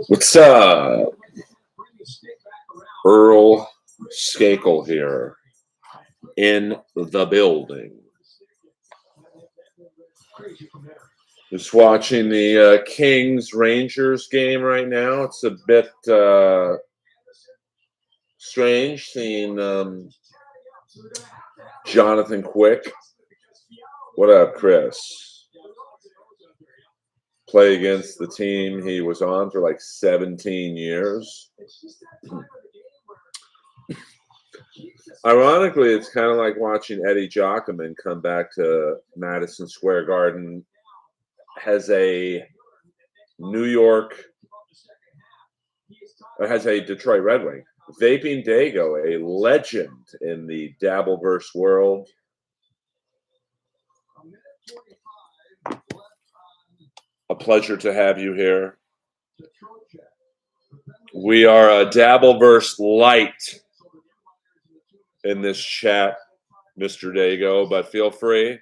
What's Earl Skakel here in the building. Just watching the Kings Rangers game right now. It's a bit strange seeing Jonathan Quick. What up, Chris? Play against the team he was on for like 17 years. Ironically, it's kind of like watching Eddie Jockman come back to Madison Square Garden. Has a Detroit Red Wing. Vaping Dago, a legend in the Dabbleverse world. A pleasure to have you here. We are a Dabbleverse light in this chat, Mr. Dago, but feel free.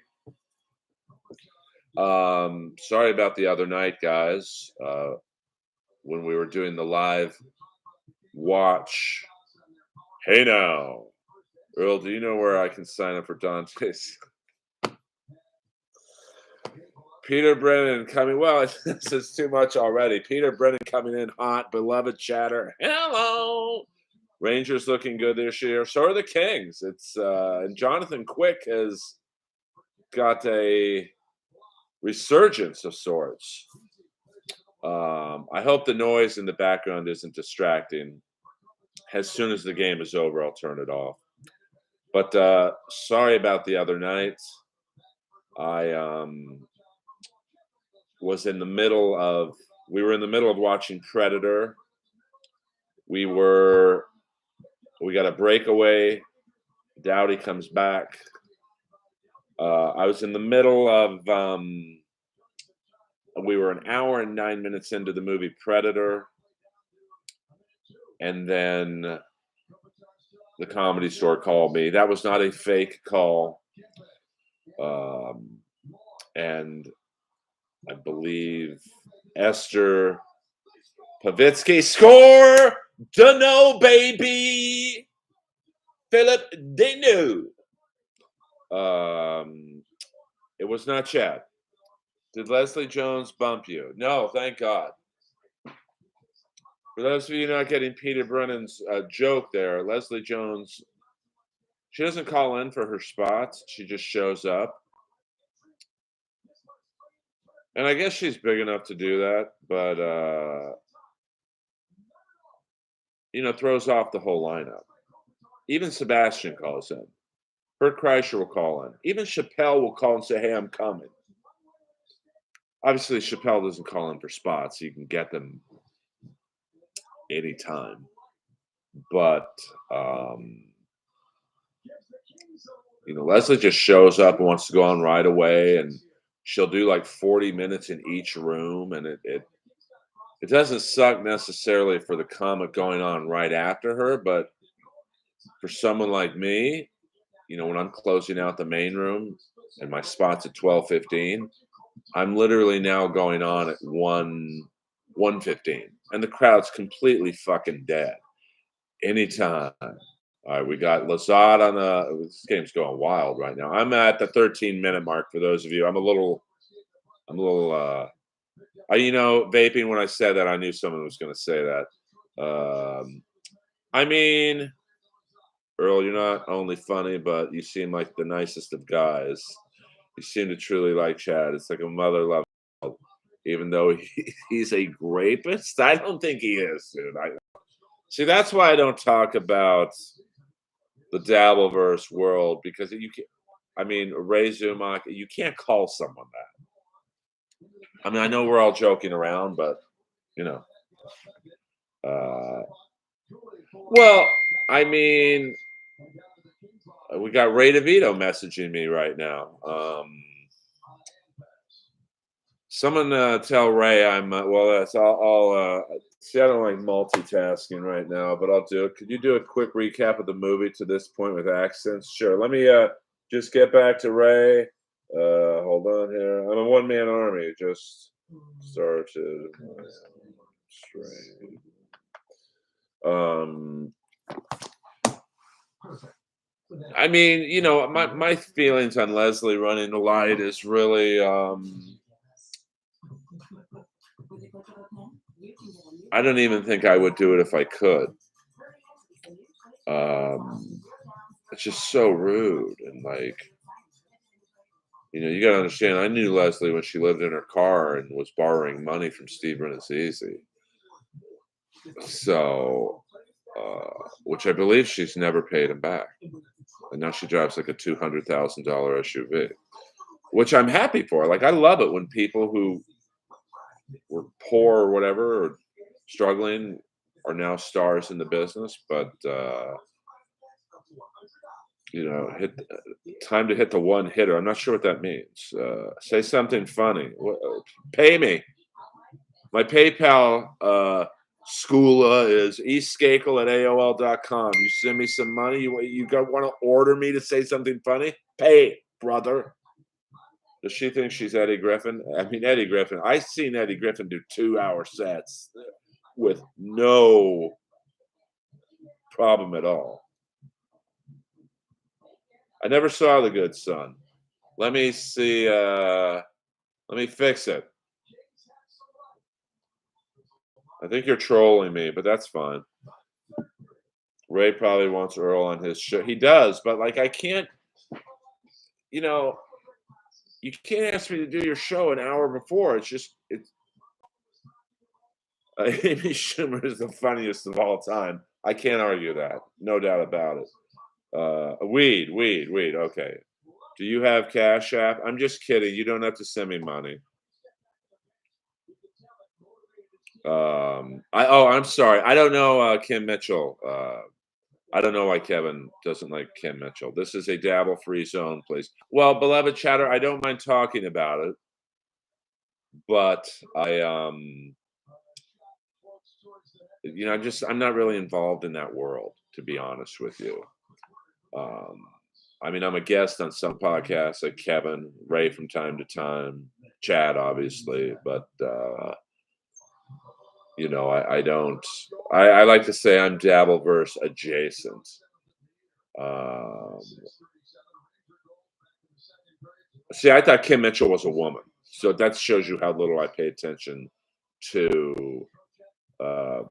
Sorry about the other night, guys, when we were doing the live watch. Hey now, Earl, do you know where I can sign up for Dante's? Peter Brennan coming, well, this is too much already. Peter Brennan coming in hot, beloved chatter. Hello. Rangers looking good this year. So are the Kings. It's and Jonathan Quick has got a resurgence of sorts. I hope the noise in the background isn't distracting. As soon as the game is over, I'll turn it off. But sorry about the other night. I we were in the middle of watching Predator. We got a breakaway. Dowdy comes back. I was in the middle of we were an hour and 9 minutes into the movie Predator. And then the Comedy Store called me. That was not a fake call. And I believe Esther Pavitsky score! Dunno, baby! Philip Deneau. It was not Chad. Did Leslie Jones bump you? No, thank God. For those of you not getting Peter Brennan's joke there, Leslie Jones, she doesn't call in for her spots. She just shows up. And I guess she's big enough to do that, but, throws off the whole lineup. Even Sebastian calls in. Bert Kreischer will call in. Even Chappelle will call and say, hey, I'm coming. Obviously, Chappelle doesn't call in for spots. You can get them anytime. But, Leslie just shows up and wants to go on right away, and she'll do like 40 minutes in each room, and it doesn't suck necessarily for the comic going on right after her, but for someone like me, when I'm closing out the main room and my spot's at 12:15, I'm literally now going on at 1:15, and the crowd's completely fucking dead. Anytime. All right, we got Lazard on this game's going wild right now. I'm at the 13-minute mark for those of you. I'm a little vaping. When I said that, I knew someone was going to say that. Earl, you're not only funny, but you seem like the nicest of guys. You seem to truly like Chad. It's like a mother love, even though he's a rapist. I don't think he is, dude. See, that's why I don't talk about the Dabbleverse world, because Ray Zumak, you can't call someone that. I know we're all joking around, but we got Ray DeVito messaging me right now. Someone tell Ray I'm that's all. See, I don't like multitasking right now, but I'll do it. Could you do a quick recap of the movie to this point with accents? Sure. Let me just get back to Ray. Hold on here. I'm a one-man army. Just started. Straight. Um, I mean, my feelings on Leslie running the light is really I don't even think I would do it if I could. Um, it's just so rude and like, you got to understand. I knew Leslie when she lived in her car and was borrowing money from Steve Easy. So, which I believe she's never paid him back, and now she drives like a $200,000 SUV, which I'm happy for. Like, I love it when people who were poor or whatever or struggling are now stars in the business. But hit time to hit the one hitter. I'm not sure what that means. Say something funny. Pay me. My PayPal schoola is eastskakel@aol.com. You send me some money. You want to order me to say something funny? Pay, brother. Does she think she's Eddie Griffin? I mean, Eddie Griffin. I seen Eddie Griffin do 2-hour sets with no problem at all. I never saw The Good Son. Let me see. Let me fix it. I think you're trolling me, but that's fine. Ray probably wants Earl on his show. He does, but like I can't, you know, you can't ask me to do your show an hour before. It's Amy Schumer is the funniest of all time. I can't argue that. No doubt about it. Weed. Okay. Do you have Cash App? I'm just kidding. You don't have to send me money. I'm sorry. I don't know Kim Mitchell. I don't know why Kevin doesn't like Kim Mitchell. This is a dabble free zone, please. Well, beloved chatter, I don't mind talking about it, but I'm not really involved in that world, to be honest with you. I mean, I'm a guest on some podcasts like Kevin, Ray from time to time, Chad, obviously, but I don't. I like to say I'm Dabbleverse adjacent. Um, See, I thought Kim Mitchell was a woman, so that shows you how little I pay attention to. Uh,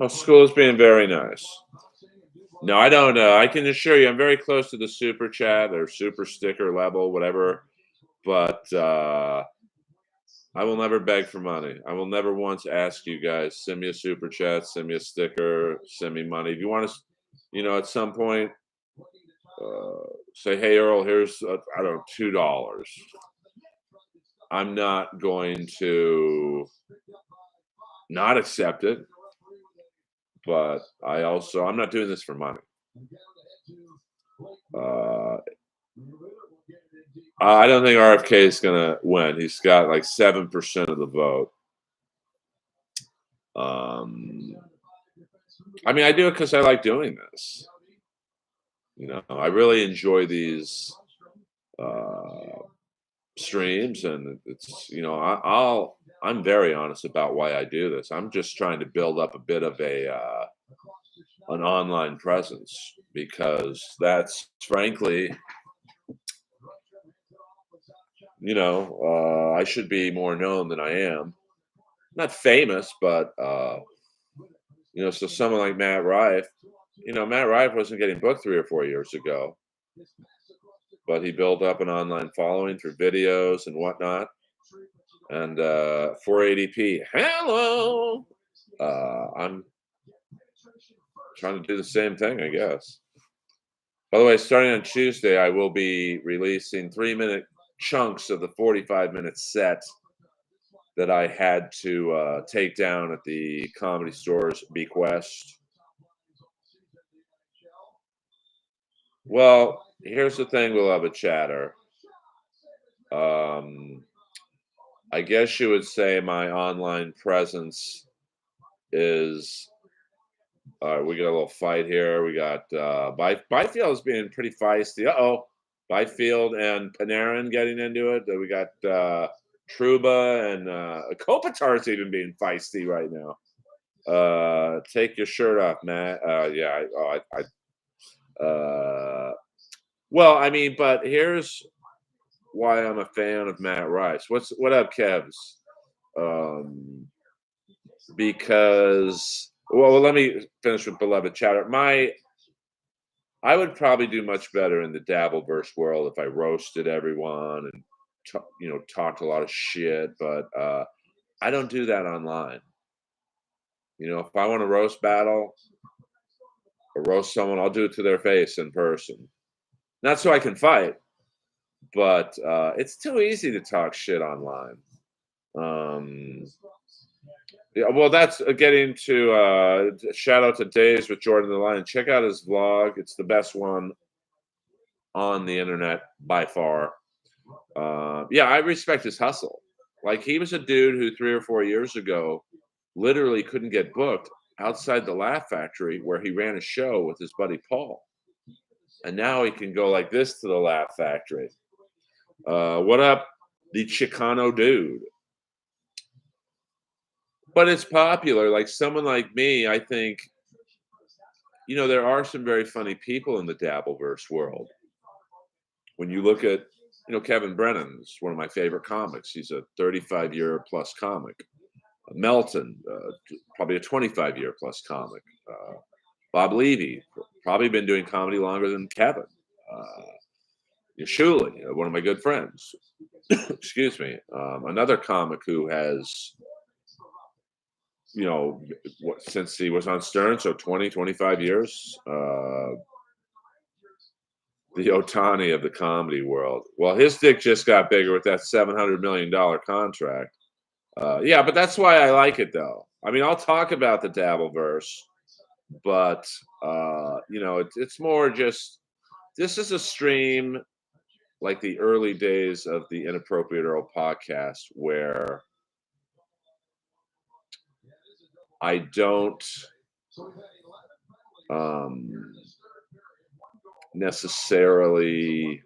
School is being very nice. No, I don't know. I can assure you, I'm very close to the super chat or super sticker level, whatever. But I will never beg for money. I will never once ask you guys, send me a super chat, send me a sticker, send me money. If you want to, at some point, say, hey, Earl, here's, I don't know, $2. I'm not going to not accept it, but I'm not doing this for money. I don't think RFK is going to win. He's got like 7% of the vote. I mean, I do it because I like doing this. I really enjoy these streams, and it's I'm very honest about why I do this. I'm just trying to build up a bit of an online presence, because that's frankly, I should be more known than I am. Not famous, but so someone like Matt Rife, Matt Rife wasn't getting booked 3 or 4 years ago, but he built up an online following through videos and whatnot. And 480p, hello. I'm trying to do the same thing, I guess. By the way, starting on Tuesday, I will be releasing 3-minute chunks of the 45-minute set that I had to take down at the Comedy Store's bequest. Well, here's the thing, beloved chatter. Um, I guess you would say my online presence is. We got a little fight here. We got Byfield's being pretty feisty. Byfield and Panarin getting into it. Then we got Truba and Kopitar's even being feisty right now. Take your shirt off, Matt. Yeah. Well, I mean, but here's why I'm a fan of Matt Rice. What up, Kevs? Um, because let me finish with beloved chatter. I would probably do much better in the Dabbleverse world if I roasted everyone and talked a lot of shit, but I don't do that online. If I want to roast battle or roast someone, I'll do it to their face in person. Not so I can fight, but it's too easy to talk shit online. Yeah, well, that's getting to shout out to Days with Jordan the Lion. Check out his vlog. It's the best one on the internet by far. Yeah, I respect his hustle. Like, he was a dude who 3 or 4 years ago literally couldn't get booked outside the Laugh Factory where he ran a show with his buddy Paul. And now he can go like this to the Laugh Factory. What up, the Chicano dude? But it's popular. Like, someone like me, I think, there are some very funny people in the Dabbleverse world. When you look at, Kevin Brennan's one of my favorite comics. He's a 35-year plus comic. Melton, probably a 25-year plus comic. Bob Levy, probably been doing comedy longer than Kevin. Shuley, one of my good friends. Excuse me. Another comic who has, since he was on Stern, so 20, 25 years. The Otani of the comedy world. Well, his dick just got bigger with that $700 million contract. Yeah, but that's why I like it, though. I mean, I'll talk about the Dabbleverse, but it's more just this is a stream like the early days of the Inappropriate Earl podcast, where I don't necessarily.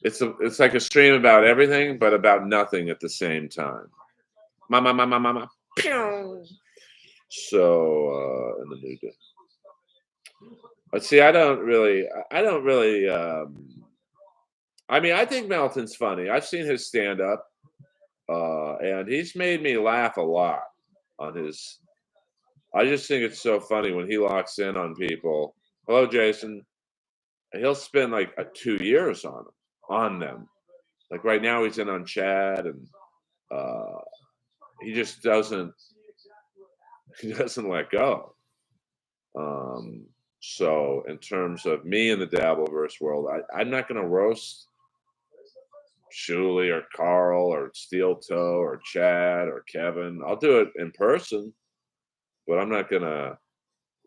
It's like a stream about everything, but about nothing at the same time. Mama. So in the new day. But see, I don't really. I mean, I think Melton's funny. I've seen his stand up, and he's made me laugh a lot on his. I just think it's so funny when he locks in on people. Hello, Jason. And he'll spend like 2 years on them. Like right now, he's in on Chad, and he just doesn't. He doesn't let go. So in terms of me in the Dabbleverse world, I'm not going to roast Shuley or Carl or Steel Toe or Chad or Kevin. I'll do it in person, but I'm not going to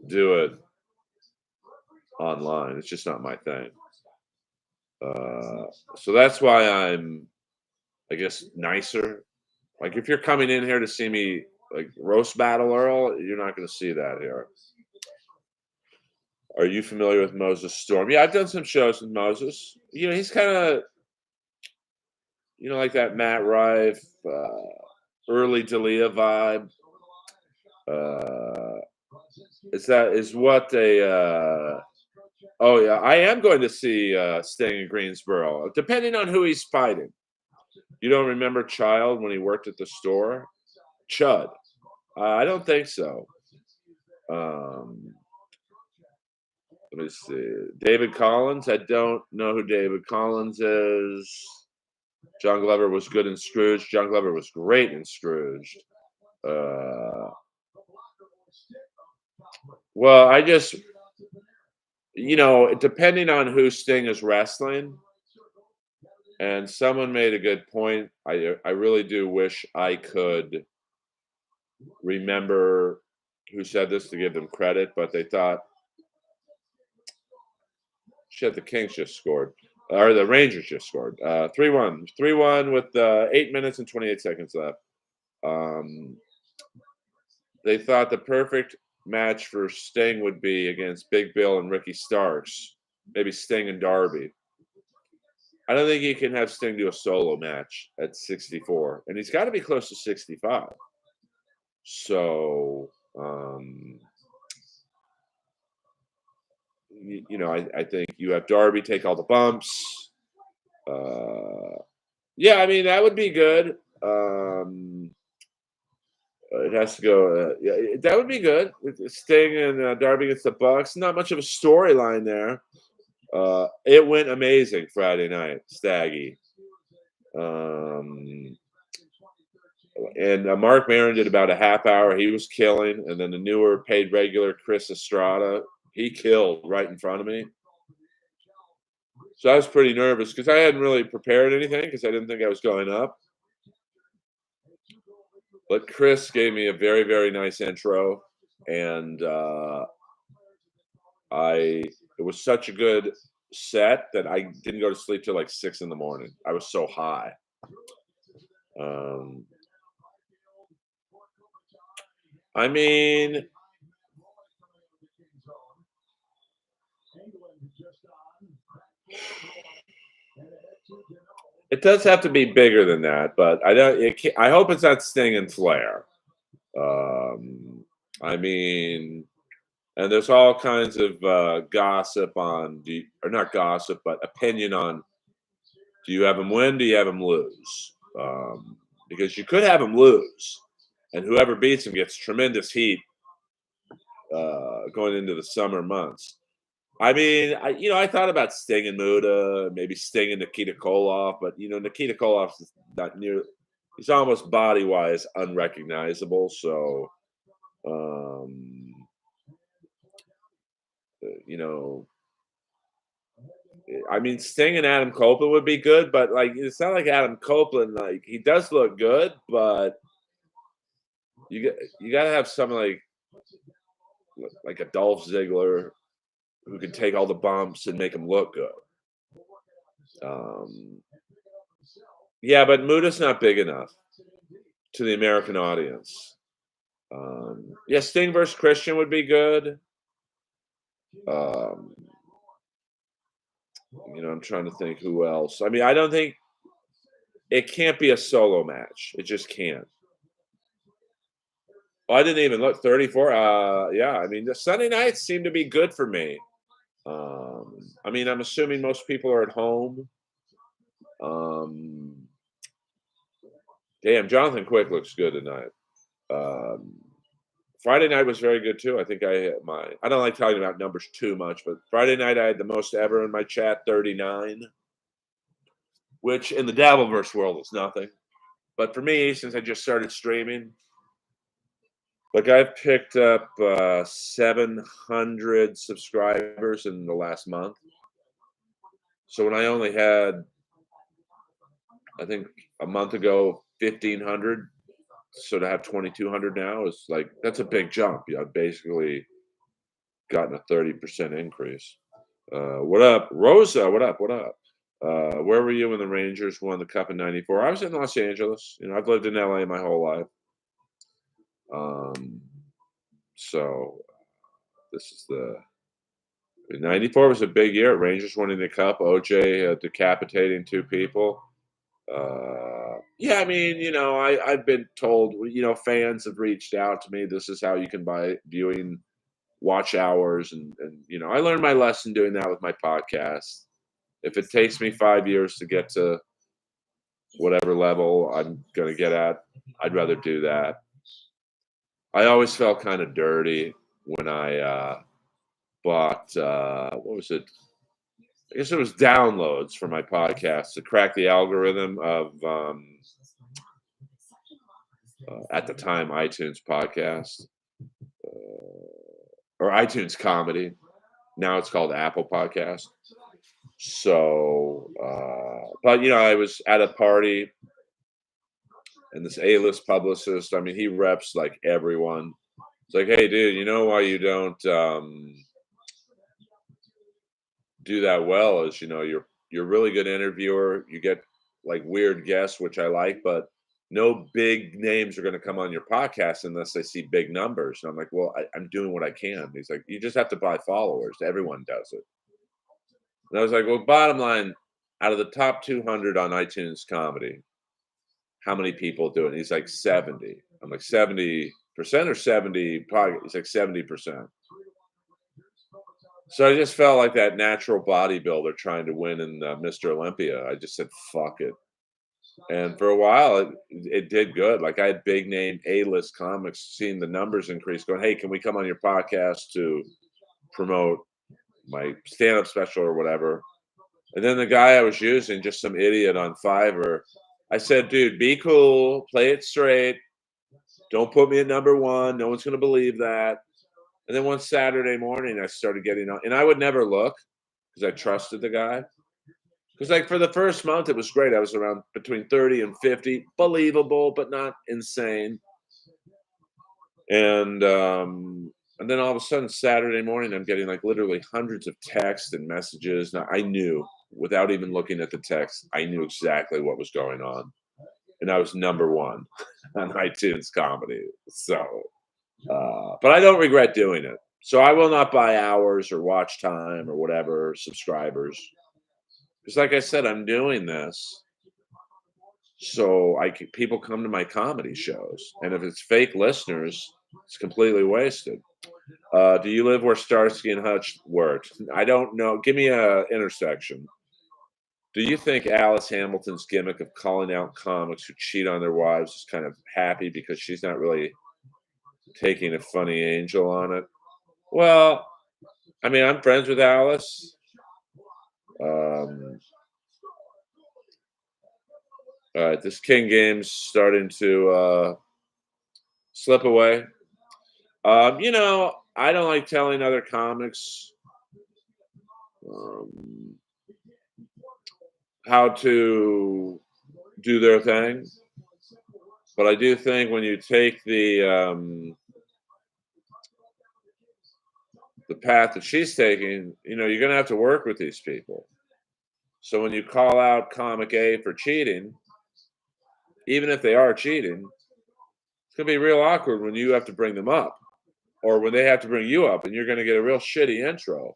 do it online. It's just not my thing. So that's why I'm, I guess, nicer. Like, if you're coming in here to see me like roast battle Earl, you're not going to see that here. Are you familiar with Moses Storm? Yeah, I've done some shows with Moses. He's kind of, like that Matt Rife, early D'Elia vibe. Is what a. Oh yeah, I am going to see Sting in Greensboro, depending on who he's fighting. You don't remember Child when he worked at the store? Chud. I don't think so. Let me see. David Collins. I don't know who David Collins is. John Glover was good in Scrooge. John Glover was great in Scrooge. Well, I just, depending on who Sting is wrestling, and someone made a good point. I really do wish I could remember who said this to give them credit, but they thought Shit, the Kings just scored. Or the Rangers just scored. 3-1. 3-1 with 8 minutes and 28 seconds left. Um, they thought the perfect match for Sting would be against Big Bill and Ricky Starks. Maybe Sting and Darby. I don't think he can have Sting do a solo match at 64. And he's got to be close to 65. So, I think you have Darby take all the bumps. Yeah, I mean, that would be good. It has to go. Yeah, that would be good. Sting and Darby against the Bucks. Not much of a storyline there. It went amazing Friday night, Staggy. And Mark Maron did about a half hour. He was killing. And then the newer paid regular Chris Estrada, he killed right in front of me. So I was pretty nervous because I hadn't really prepared anything because I didn't think I was going up. But Chris gave me a very, very nice intro. And it was such a good set that I didn't go to sleep till like 6 in the morning. I was so high. I mean, it does have to be bigger than that, but I don't. I hope it's not Sting and Flair. I mean, and there's all kinds of gossip on, or not gossip, but opinion on. Do you have him win? Do you have him lose? Because you could have him lose, and whoever beats him gets tremendous heat going into the summer months. I mean, I thought about Sting and Muda, maybe Sting and Nikita Koloff, but Nikita Koloff's not near. He's almost body wise unrecognizable. So, I mean, Sting and Adam Copeland would be good, but like it's not like Adam Copeland. Like he does look good, but you got to have something like a Dolph Ziggler who can take all the bumps and make him look good. Yeah, but Muda's not big enough to the American audience. Yeah, Sting versus Christian would be good. I'm trying to think who else. I mean, I don't think it can't be a solo match. It just can't. Oh, I didn't even look 34. Yeah, I mean, the Sunday nights seem to be good for me. I mean, I'm assuming most people are at home. Damn, Jonathan Quick looks good tonight. Friday night was very good too. I think I don't like talking about numbers too much, but Friday night I had the most ever in my chat, 39, which in the Dabbleverse world is nothing. But for me, since I just started streaming, like I've picked up 700 subscribers in the last month. So when I only had, I think a month ago, 1,500. So to have 2,200 now is like, that's a big jump. I've basically gotten a 30% increase. What up, Rosa? What up? What up? Where were you when the Rangers won the Cup in '94? I was in Los Angeles. I've lived in LA my whole life. So this is the 94 was a big year. Rangers winning the Cup. OJ decapitating 2 people. Yeah, I mean, I've been told, fans have reached out to me. This is how you can buy viewing watch hours. And I learned my lesson doing that with my podcast. If it takes me 5 years to get to whatever level I'm going to get at, I'd rather do that. I always felt kind of dirty when I bought, what was it? I guess it was downloads for my podcast to crack the algorithm of, at the time, iTunes podcast or iTunes comedy. Now it's called Apple Podcast. So, but I was at a party and this A-list publicist, I mean, he reps like everyone. It's like, hey, dude, you know why you don't, do that well is, you're a really good interviewer. You get like weird guests, which I like, but no big names are going to come on your podcast unless they see big numbers. And I'm like, well, I'm doing what I can. He's like, you just have to buy followers. Everyone does it. And I was like, well, bottom line, out of the top 200 on iTunes comedy, how many people do it? And he's like 70. I'm like 70% or 70 probably. He's like 70%. So I just felt like that natural bodybuilder trying to win in Mr. Olympia. I just said, fuck it. And for a while, it did good. Like I had big name A-list comics seeing the numbers increase, going, hey, can we come on your podcast to promote my stand-up special or whatever? And then the guy I was using, just some idiot on Fiverr, I said, dude, be cool, play it straight. Don't put me at number one. No one's going to believe that. And then one Saturday morning, I started getting on, and I would never look because I trusted the guy. Because like for the first month, it was great. I was around between 30 and 50, believable, but not insane. And then all of a sudden, Saturday morning, I'm getting like literally hundreds of texts and messages. Now I knew without even looking at the text, I knew exactly what was going on, and I was number one on iTunes comedy. So, but I don't regret doing it. So I will not buy hours or watch time or whatever subscribers. Because, like I said, I'm doing this so people come to my comedy shows, and if it's fake listeners, it's completely wasted. Do you live where Starsky and Hutch worked? I don't know. Give me a intersection. Do you think Alice Hamilton's gimmick of calling out comics who cheat on their wives is kind of happy because she's not really taking a funny angel on it? Well, I mean, I'm friends with Alice. Um, all right, this King game's starting to slip away. I don't like telling other comics um, how to do their thing, but I do think when you take the path that she's taking, you're going to have to work with these people. So when you call out comic A for cheating, even if they are cheating, it's going to be real awkward when you have to bring them up or when they have to bring you up, and you're going to get a real shitty intro.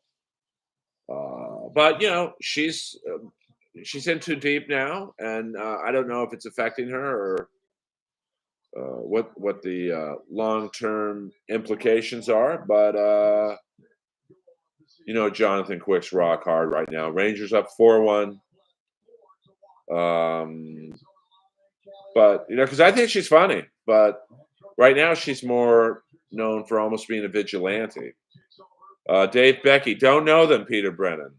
But she's in too deep now, and I don't know if it's affecting her or what the long-term implications are. But Jonathan Quick's rock hard right now. Rangers up 4-1. But because I think she's funny, but right now she's more known for almost being a vigilante. Dave Becky, don't know them, Peter Brennan.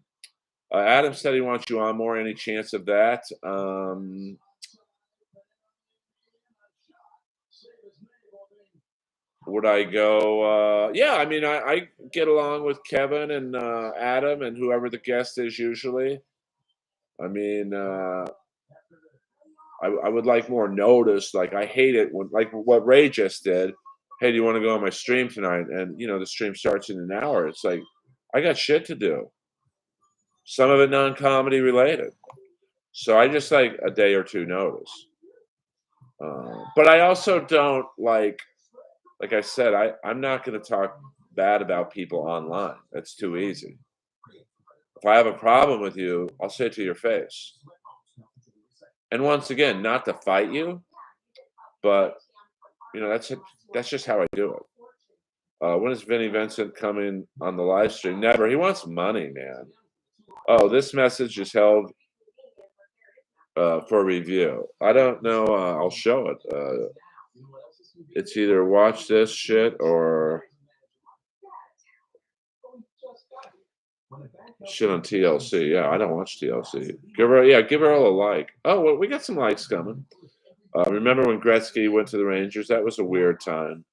Adam said he wants you on more. Any chance of that? Would I go? Yeah, I mean, I get along with Kevin and Adam and whoever the guest is usually. I mean, I would like more notice. Like, I hate it when, like what Ray just did. Hey, do you want to go on my stream tonight? And, the stream starts in an hour. It's like, I got shit to do. Some of it non-comedy related. So I just like a day or two notice. But I also don't like I said, I'm not going to talk bad about people online. That's too easy. If I have a problem with you, I'll say it to your face. And once again, not to fight you, but that's just how I do it. When is Vinnie Vincent coming on the live stream? Never. He wants money, man. Oh, this message is held for review. I don't know. I'll show it. It's either watch this shit or shit on TLC. Yeah, I don't watch TLC. Give Earl a like. Oh, well, we got some likes coming. Remember when Gretzky went to the Rangers? That was a weird time.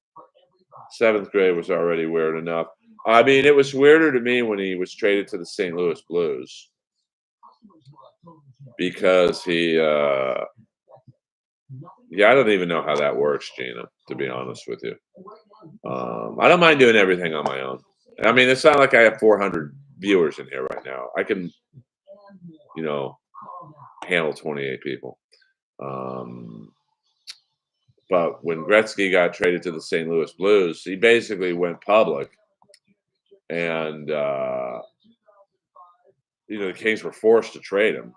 7th grade was already weird enough. I mean, it was weirder to me when he was traded to the St. Louis Blues because I don't even know how that works, Gina, to be honest with you. I don't mind doing everything on my own. I mean, it's not like I have 400 viewers in here right now. I can, you know, handle 28 people. Um, but when Gretzky got traded to the St. Louis Blues, he basically went public, and the Kings were forced to trade him.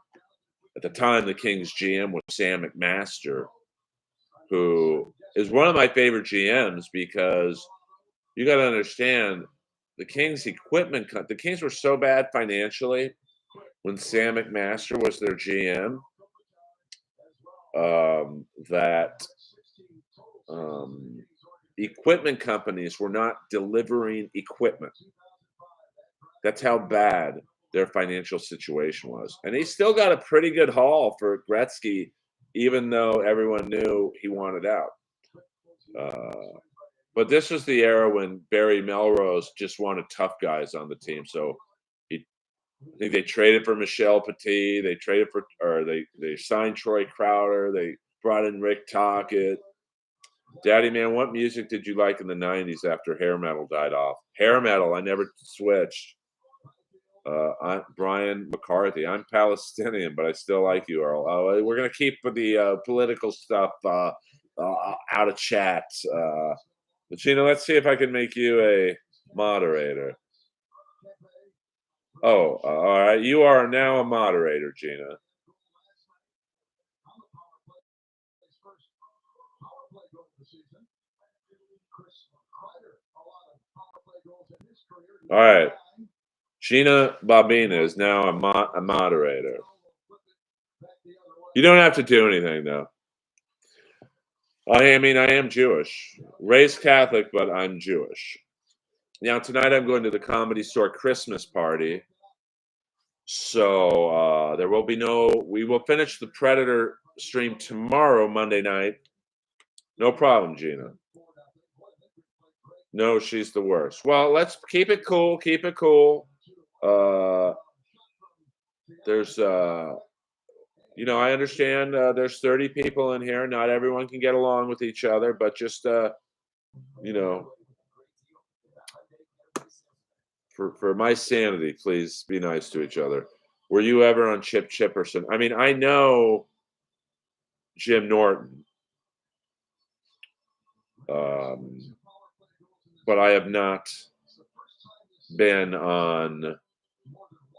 At the time, the Kings GM was Sam McMaster, who is one of my favorite GMs because you got to understand the Kings the Kings were so bad financially when Sam McMaster was their GM, that equipment companies were not delivering equipment. That's how bad their financial situation was. And he still got a pretty good haul for Gretzky, even though everyone knew he wanted out. But this was the era when Barry Melrose just wanted tough guys on the team. So I think they traded for Michel Petit. They signed Troy Crowder. They brought in Rick Tocchet. Daddy man, what music did you like in the 90s after hair metal died off? Hair metal, I never switched. I'm Brian McCarthy. I'm Palestinian, but I still like you, Earl. We're going to keep the political stuff out of chat. But Gina, let's see if I can make you a moderator. Oh, all right. You are now a moderator, Gina. All right. Gina Bobina is now a moderator. You don't have to do anything, though. I mean, I am Jewish. Raised Catholic, but I'm Jewish. Now, tonight I'm going to the Comedy Store Christmas party. So there will be we will finish the Predator stream tomorrow, Monday night. No problem, Gina. No, she's the worst. Well, let's keep it cool. Keep it cool. There's, I understand there's 30 people in here. Not everyone can get along with each other, but just, for my sanity, please be nice to each other. Were you ever on Chip Chipperson? I mean, I know Jim Norton, but I have not been on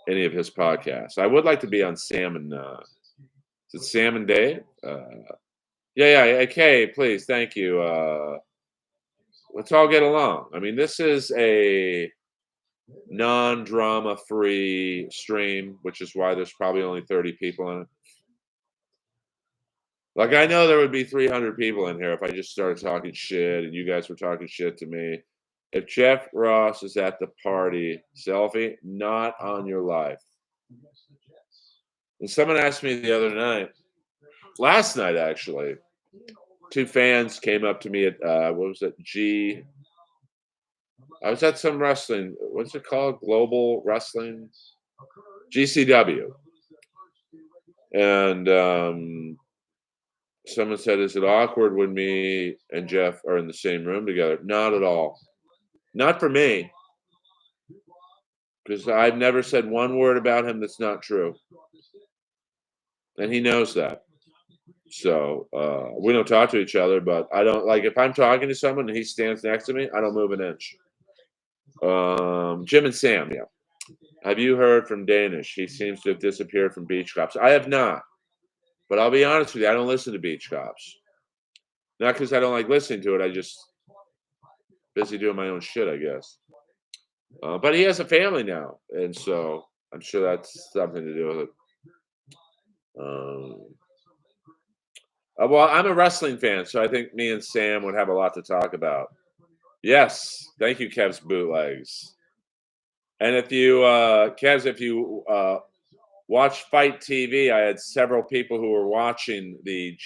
any of his podcasts. I would like to be on Sam and is it Sam and Dave? Yeah. Kay, please, thank you. Let's all get along. I mean, this is a non-drama free stream, which is why there's probably only 30 people in it. Like, I know there would be 300 people in here if I just started talking shit and you guys were talking shit to me. If Jeff Ross is at the party, selfie, not on your life. And someone asked me the other night, last night actually, two fans came up to me at, what was it, I was at some wrestling, what's it called? Global Wrestling? GCW. And someone said, is it awkward when me and Jeff are in the same room together? Not at all. Not for me. Because I've never said one word about him that's not true. And he knows that. So we don't talk to each other, but I don't, like, if I'm talking to someone and he stands next to me, I don't move an inch. Jim and Sam, yeah. Have you heard from Danish? He seems to have disappeared from Beach Cops. I have not. But I'll be honest with you, I don't listen to Beach Cops. Not because I don't like listening to it. I just busy doing my own shit, I guess. But he has a family now, and so I'm sure that's something to do with it. Well, I'm a wrestling fan, so I think me and Sam would have a lot to talk about. Yes, thank you, Kev's Bootlegs. And if you, Kevs, if you watch Fight TV, I had several people who were watching the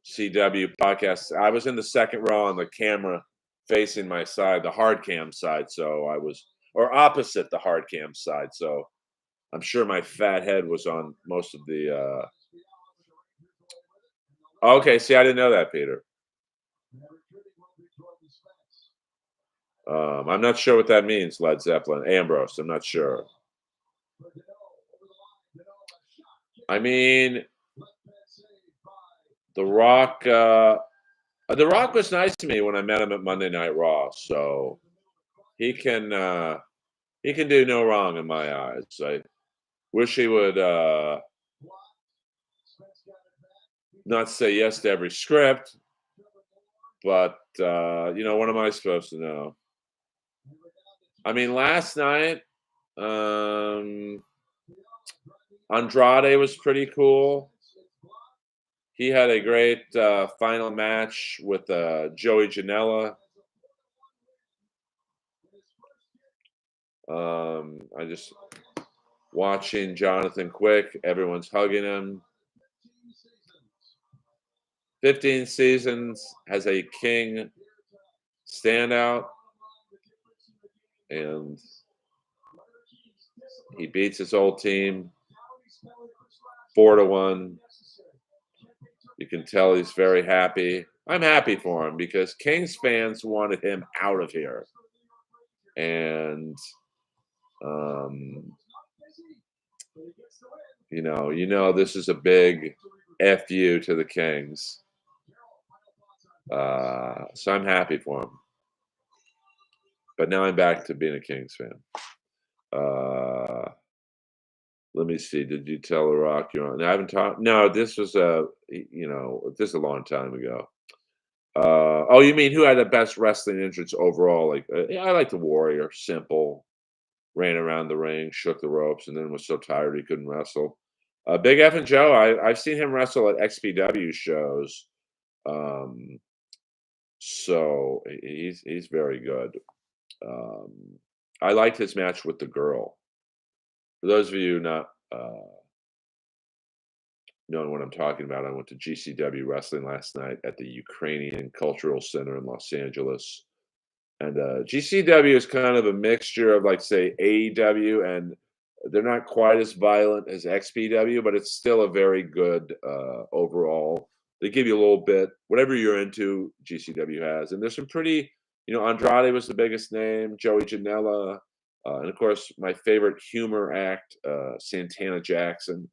GCW podcast. I was in the second row on the camera facing my side, the hard cam side. So I was, or opposite the hard cam side. So I'm sure my fat head was on most of the. Okay, see, I didn't know that, Peter. I'm not sure what that means, Led Zeppelin. Ambrose, I'm not sure. I mean, The Rock. The Rock was nice to me when I met him at Monday Night Raw, so he can uh, he can do no wrong in my eyes. I wish he would not say yes to every script, but what am I supposed to know? I mean, last night, um, Andrade was pretty cool. He had a great final match with Joey Janela. I just watching Jonathan Quick. Everyone's hugging him. 15 seasons has a king standout, and he beats his old team 4-1. You can tell he's very happy. I'm happy for him because Kings fans wanted him out of here, and um, this is a big fu to the Kings. So I'm happy for him. But now I'm back to being a Kings fan. Let me see. Did you tell The Rock you're on? I haven't talked. No, this was this is a long time ago. Oh, you mean who had the best wrestling entrance overall? Like, yeah, I like the Warrior. Simple, ran around the ring, shook the ropes, and then was so tired he couldn't wrestle. Big F and Joe. I've seen him wrestle at XPW shows. Um, so he's very good. Um, I liked his match with the girl. For those of you not knowing what I'm talking about, I went to GCW wrestling last night at the Ukrainian Cultural Center in Los Angeles. And GCW is kind of a mixture of, like, say, AEW, and they're not quite as violent as XPW, but it's still a very good overall. They give you a little bit, whatever you're into, GCW has. And there's some pretty, Andrade was the biggest name, Joey Janela, and of course, my favorite humor act, Santana Jackson,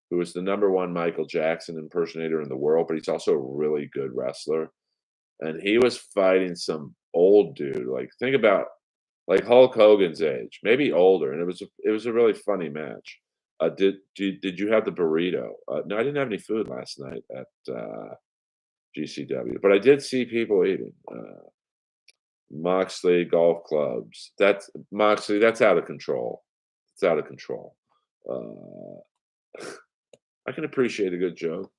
who is the number one Michael Jackson impersonator in the world, but he's also a really good wrestler. And he was fighting some old dude. Like, think about like Hulk Hogan's age, maybe older, and it was a really funny match. Did you have the burrito? No, I didn't have any food last night at GCW, but I did see people eating. Moxley golf clubs. That's Moxley. That's out of control. It's out of control. Uh, I can appreciate a good joke.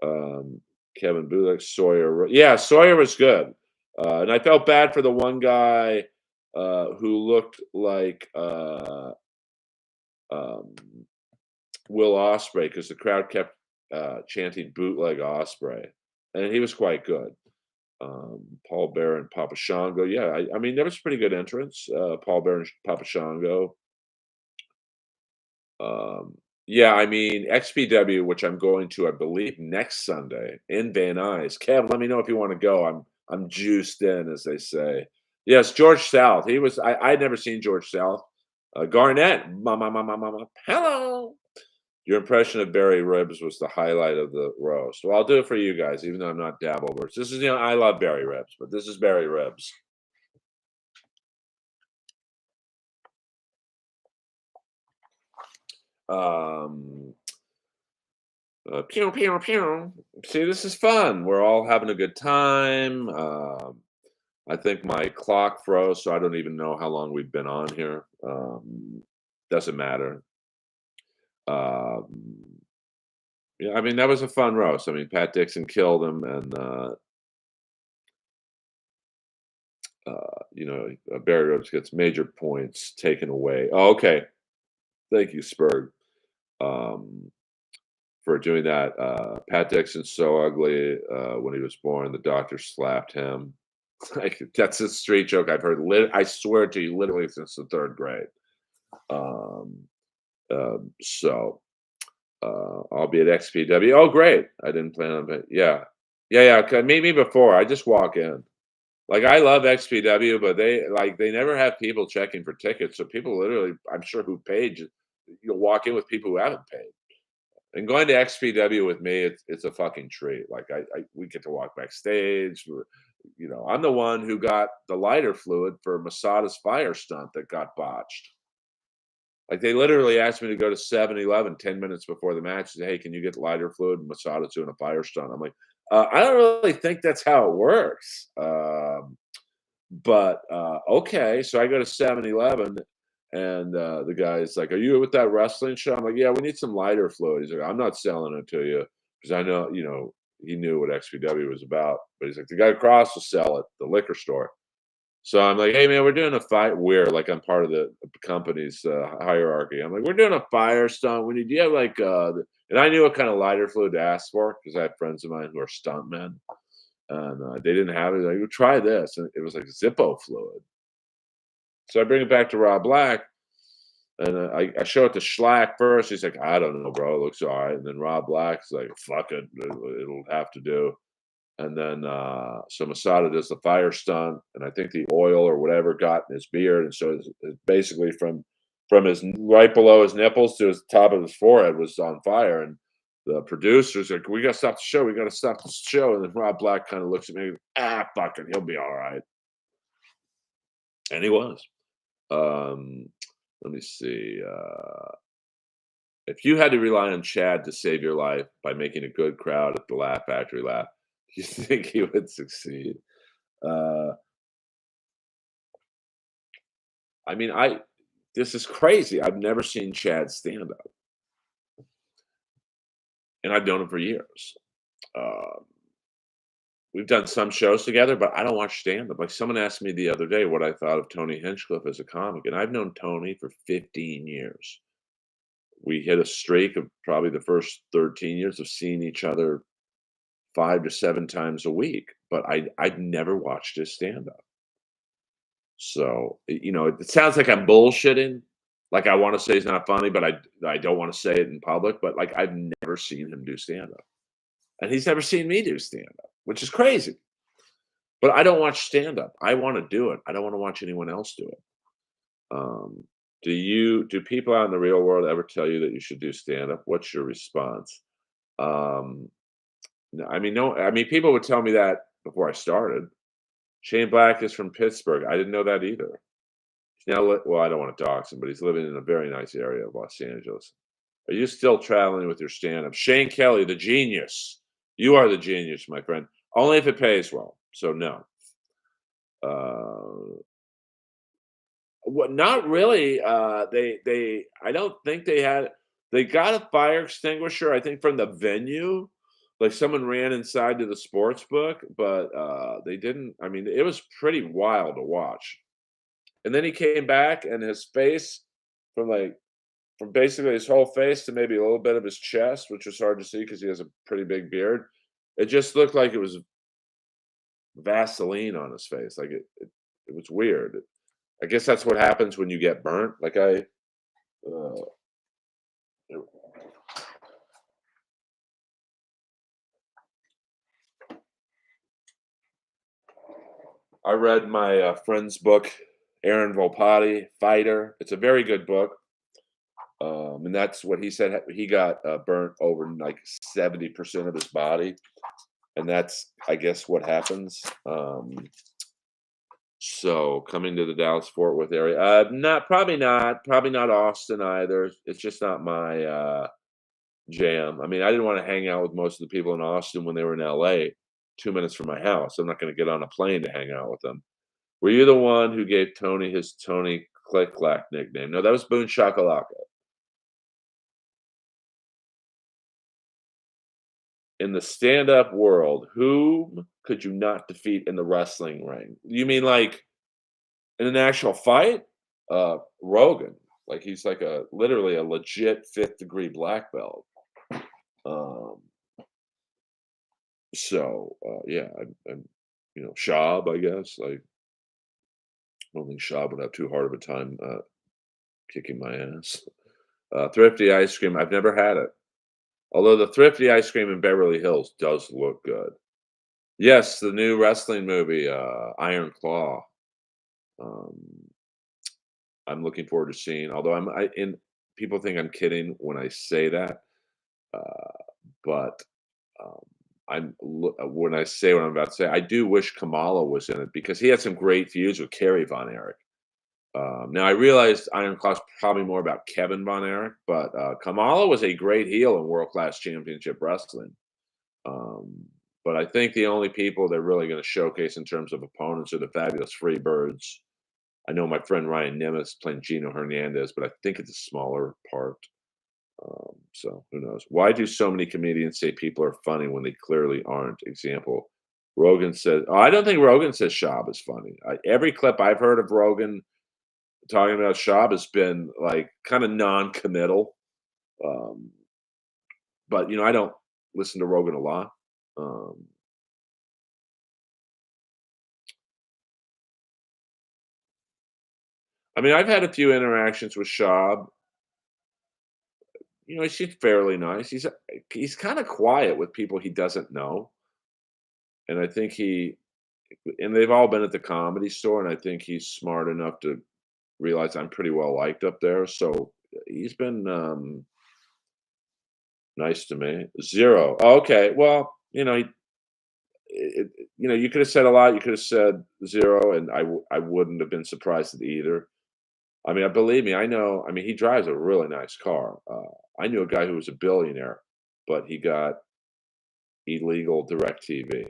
Um, Kevin Bullock, Sawyer. Yeah, Sawyer was good, and I felt bad for the one guy who looked like um, Will Ospreay because the crowd kept chanting "bootleg Ospreay," and he was quite good. Paul Bear and Papa Shango. Yeah, I mean, that was a pretty good entrance. Paul Bear and Papa Shango. Um, yeah, I mean, XPW, which I'm going to, I believe, next Sunday in Van Nuys. Kev, let me know if you want to go. I'm juiced in, as they say. Yes, George South. He was. I'd never seen George South. Garnett. Hello. Your impression of Barry Ribs was the highlight of the roast. Well, I'll do it for you guys, even though I'm not Dabblewords. This is, I love Barry Ribs, but this is Barry Ribs. Um, Pew, pew, pew. See, this is fun. We're all having a good time. I think my clock froze, so I don't even know how long we've been on here. Doesn't matter. Um, yeah, I mean, that was a fun roast. I mean, Pat Dixon killed him, and Barry Rhodes gets major points taken away. Oh, okay. Thank you, Spurg, um, for doing that. Pat Dixon's so ugly. When he was born, the doctor slapped him. Like, that's a street joke I've heard. I swear to you, literally since the third grade. Um, so I'll be at XPW. Oh, great! I didn't plan on it. Yeah, yeah, yeah. Meet me before. I just walk in. Like, I love XPW, but they never have people checking for tickets, so people literally, I'm sure, who paid, you'll walk in with people who haven't paid. And going to XPW with me, it's a fucking treat. Like, I we get to walk backstage. I'm the one who got the lighter fluid for Masada's fire stunt that got botched. Like, they literally asked me to go to 7-Eleven 10 minutes before the match, say, "Hey, can you get lighter fluid? Masada's doing a fire stunt." I'm like, "I don't really think that's how it works." But, okay. So I go to 7-Eleven, and, the guy's like, "Are you with that wrestling show?" I'm like, "Yeah, we need some lighter fluid." He's like, "I'm not selling it to you," because I know, he knew what XPW was about, but he's like, "The guy across will sell it, the liquor store." So I'm like, "Hey, man, we're doing a fight." Like, I'm part of the company's, hierarchy. I'm like, "We're doing a fire stunt. Do you have, like, and I knew what kind of lighter fluid to ask for because I have friends of mine who are stuntmen, and, they didn't have it. Like, "Well, try this," and it was like Zippo fluid. So I bring it back to Rob Black, and, I show it to Schlack first. He's like, "I don't know, bro. It looks all right." And then Rob Black's like, "Fuck it. It'll have to do." And then, so Masada does the fire stunt, and I think the oil or whatever got in his beard, and so it's basically from his right below his nipples to his top of his forehead was on fire, and the producers like, "We gotta stop the show. We gotta stop the show." And then Rob Black kind of looks at me, fuck it, he'll be all right, and he was. Um, Let me see. If you had to rely on Chad to save your life by making a good crowd at the Laugh Factory laugh, you think he would succeed? Uh, I mean, this is crazy. I've never seen Chad stand up, and I've known him for years. Um, we've done some shows together, but I don't watch stand up. Like, someone asked me the other day what I thought of Tony Hinchcliffe as a comic, and I've known Tony for 15 years. We hit a streak of probably the first 13 years of seeing each other 5 to 7 times a week, but I'd never watched his stand-up. So, it sounds like I'm bullshitting, like, I wanna say he's not funny, but I don't wanna say it in public, but, like, I've never seen him do stand-up, and he's never seen me do stand-up, which is crazy, but I don't watch stand-up. I wanna do it. I don't wanna watch anyone else do it. Um, do people out in the real world ever tell you that you should do stand-up? What's your response? Um, no, I mean, no, I mean, people would tell me that before I started. Shane Black is from Pittsburgh. I didn't know that either. He's now well, I don't want to dox him, but he's living in a very nice area of Los Angeles. Are you still traveling with your stand-up? Shane Kelly, the genius. You are the genius, my friend. Only if it pays well. So no. Uh, what? Not really. They. I don't think they had. They got a fire extinguisher. I think from the venue. Like, someone ran inside to the sports book, but they didn't. I mean, it was pretty wild to watch. And then he came back, and his face, from like from basically his whole face to maybe a little bit of his chest, which was hard to see because he has a pretty big beard. It just looked like it was Vaseline on his face. Like, it was weird. I guess that's what happens when you get burnt. Uh, I read my friend's book, Aaron Volpati, Fighter. It's a very good book. And that's what he said. He got burnt over like 70% of his body, and that's, I guess, what happens. So coming to the Dallas Fort Worth area, probably not Austin either. It's just not my jam. I mean, I didn't want to hang out with most of the people in Austin when they were in LA, 2 minutes from my house. I'm not going to get on a plane to hang out with them. Were you the one who gave Tony his Tony Click Clack nickname? No, that was Boone Shakalaka. In the stand-up world, whom could you not defeat in the wrestling ring? You mean like in an actual fight? Rogan. Like, he's like a literally a legit fifth degree black belt. Um, yeah, I'm Shab, I guess. Like, I don't think Shab would have too hard of a time kicking my ass. Thrifty ice cream. I've never had it. Although the Thrifty ice cream in Beverly Hills does look good. Yes, the new wrestling movie, Iron Claw. Um, I'm looking forward to seeing. Although and people think I'm kidding when I say that, uh, but um, when I say what I'm about to say, I do wish Kamala was in it because he had some great feuds with Kerry Von Erich. Now I realized Iron Claw's probably more about Kevin Von Erich, but Kamala was a great heel in World Class Championship Wrestling. Um, but I think the only people they're really going to showcase in terms of opponents are the Fabulous Freebirds. I know my friend Ryan Nemeth playing Gino Hernandez, but I think it's a smaller part. So who knows? Why do so many comedians say people are funny when they clearly aren't? Example, Rogan says, oh, I don't think Rogan says Schaub is funny. Every clip I've heard of Rogan talking about Schaub has been like kind of non-committal. Um, but I don't listen to Rogan a lot. Um, I mean, I've had a few interactions with Schaub. He seems fairly nice. He's kind of quiet with people he doesn't know, and I think and they've all been at the Comedy Store, and I think he's smart enough to realize I'm pretty well liked up there. So he's been nice to me. Zero. Okay. Well, you could have said a lot. You could have said zero, and I wouldn't have been surprised at either. I mean, believe me, I know. I mean, he drives a really nice car. I knew a guy who was a billionaire, but he got illegal direct TV.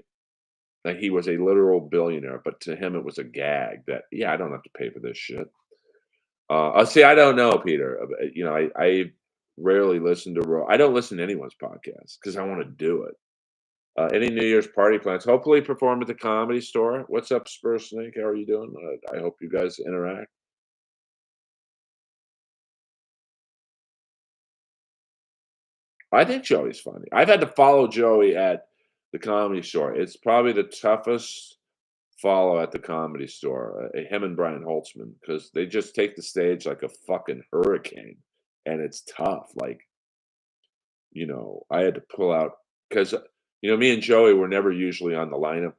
Like he was a literal billionaire, but to him it was a gag that, yeah, I don't have to pay for this shit. See, I don't know, Peter. I rarely listen to. I don't listen to anyone's podcast because I want to do it. Any New Year's party plans? Hopefully, perform at the Comedy Store. What's up, Spurs Snake? How are you doing? I hope you guys interact. I think Joey's funny. I've had to follow Joey at the Comedy Store. It's probably the toughest follow at the Comedy Store. Him and Brian Holtzman because they just take the stage like a fucking hurricane, and it's tough. Like I had to pull out because me and Joey were never usually on the lineup.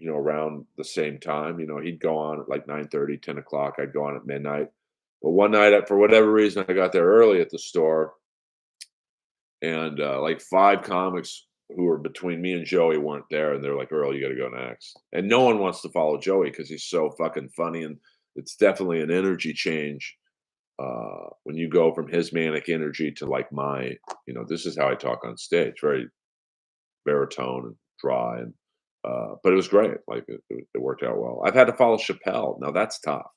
Around the same time. He'd go on at like 9:30, 10 o'clock. I'd go on at midnight. But one night, for whatever reason, I got there early at the store, and like five comics who were between me and Joey weren't there, and they're like, "Earl, you got to go next." And no one wants to follow Joey because he's so fucking funny, and it's definitely an energy change when you go from his manic energy to like my, this is how I talk on stage, very baritone and dry, and but it was great. Like it worked out well. I've had to follow Chappelle. Now that's tough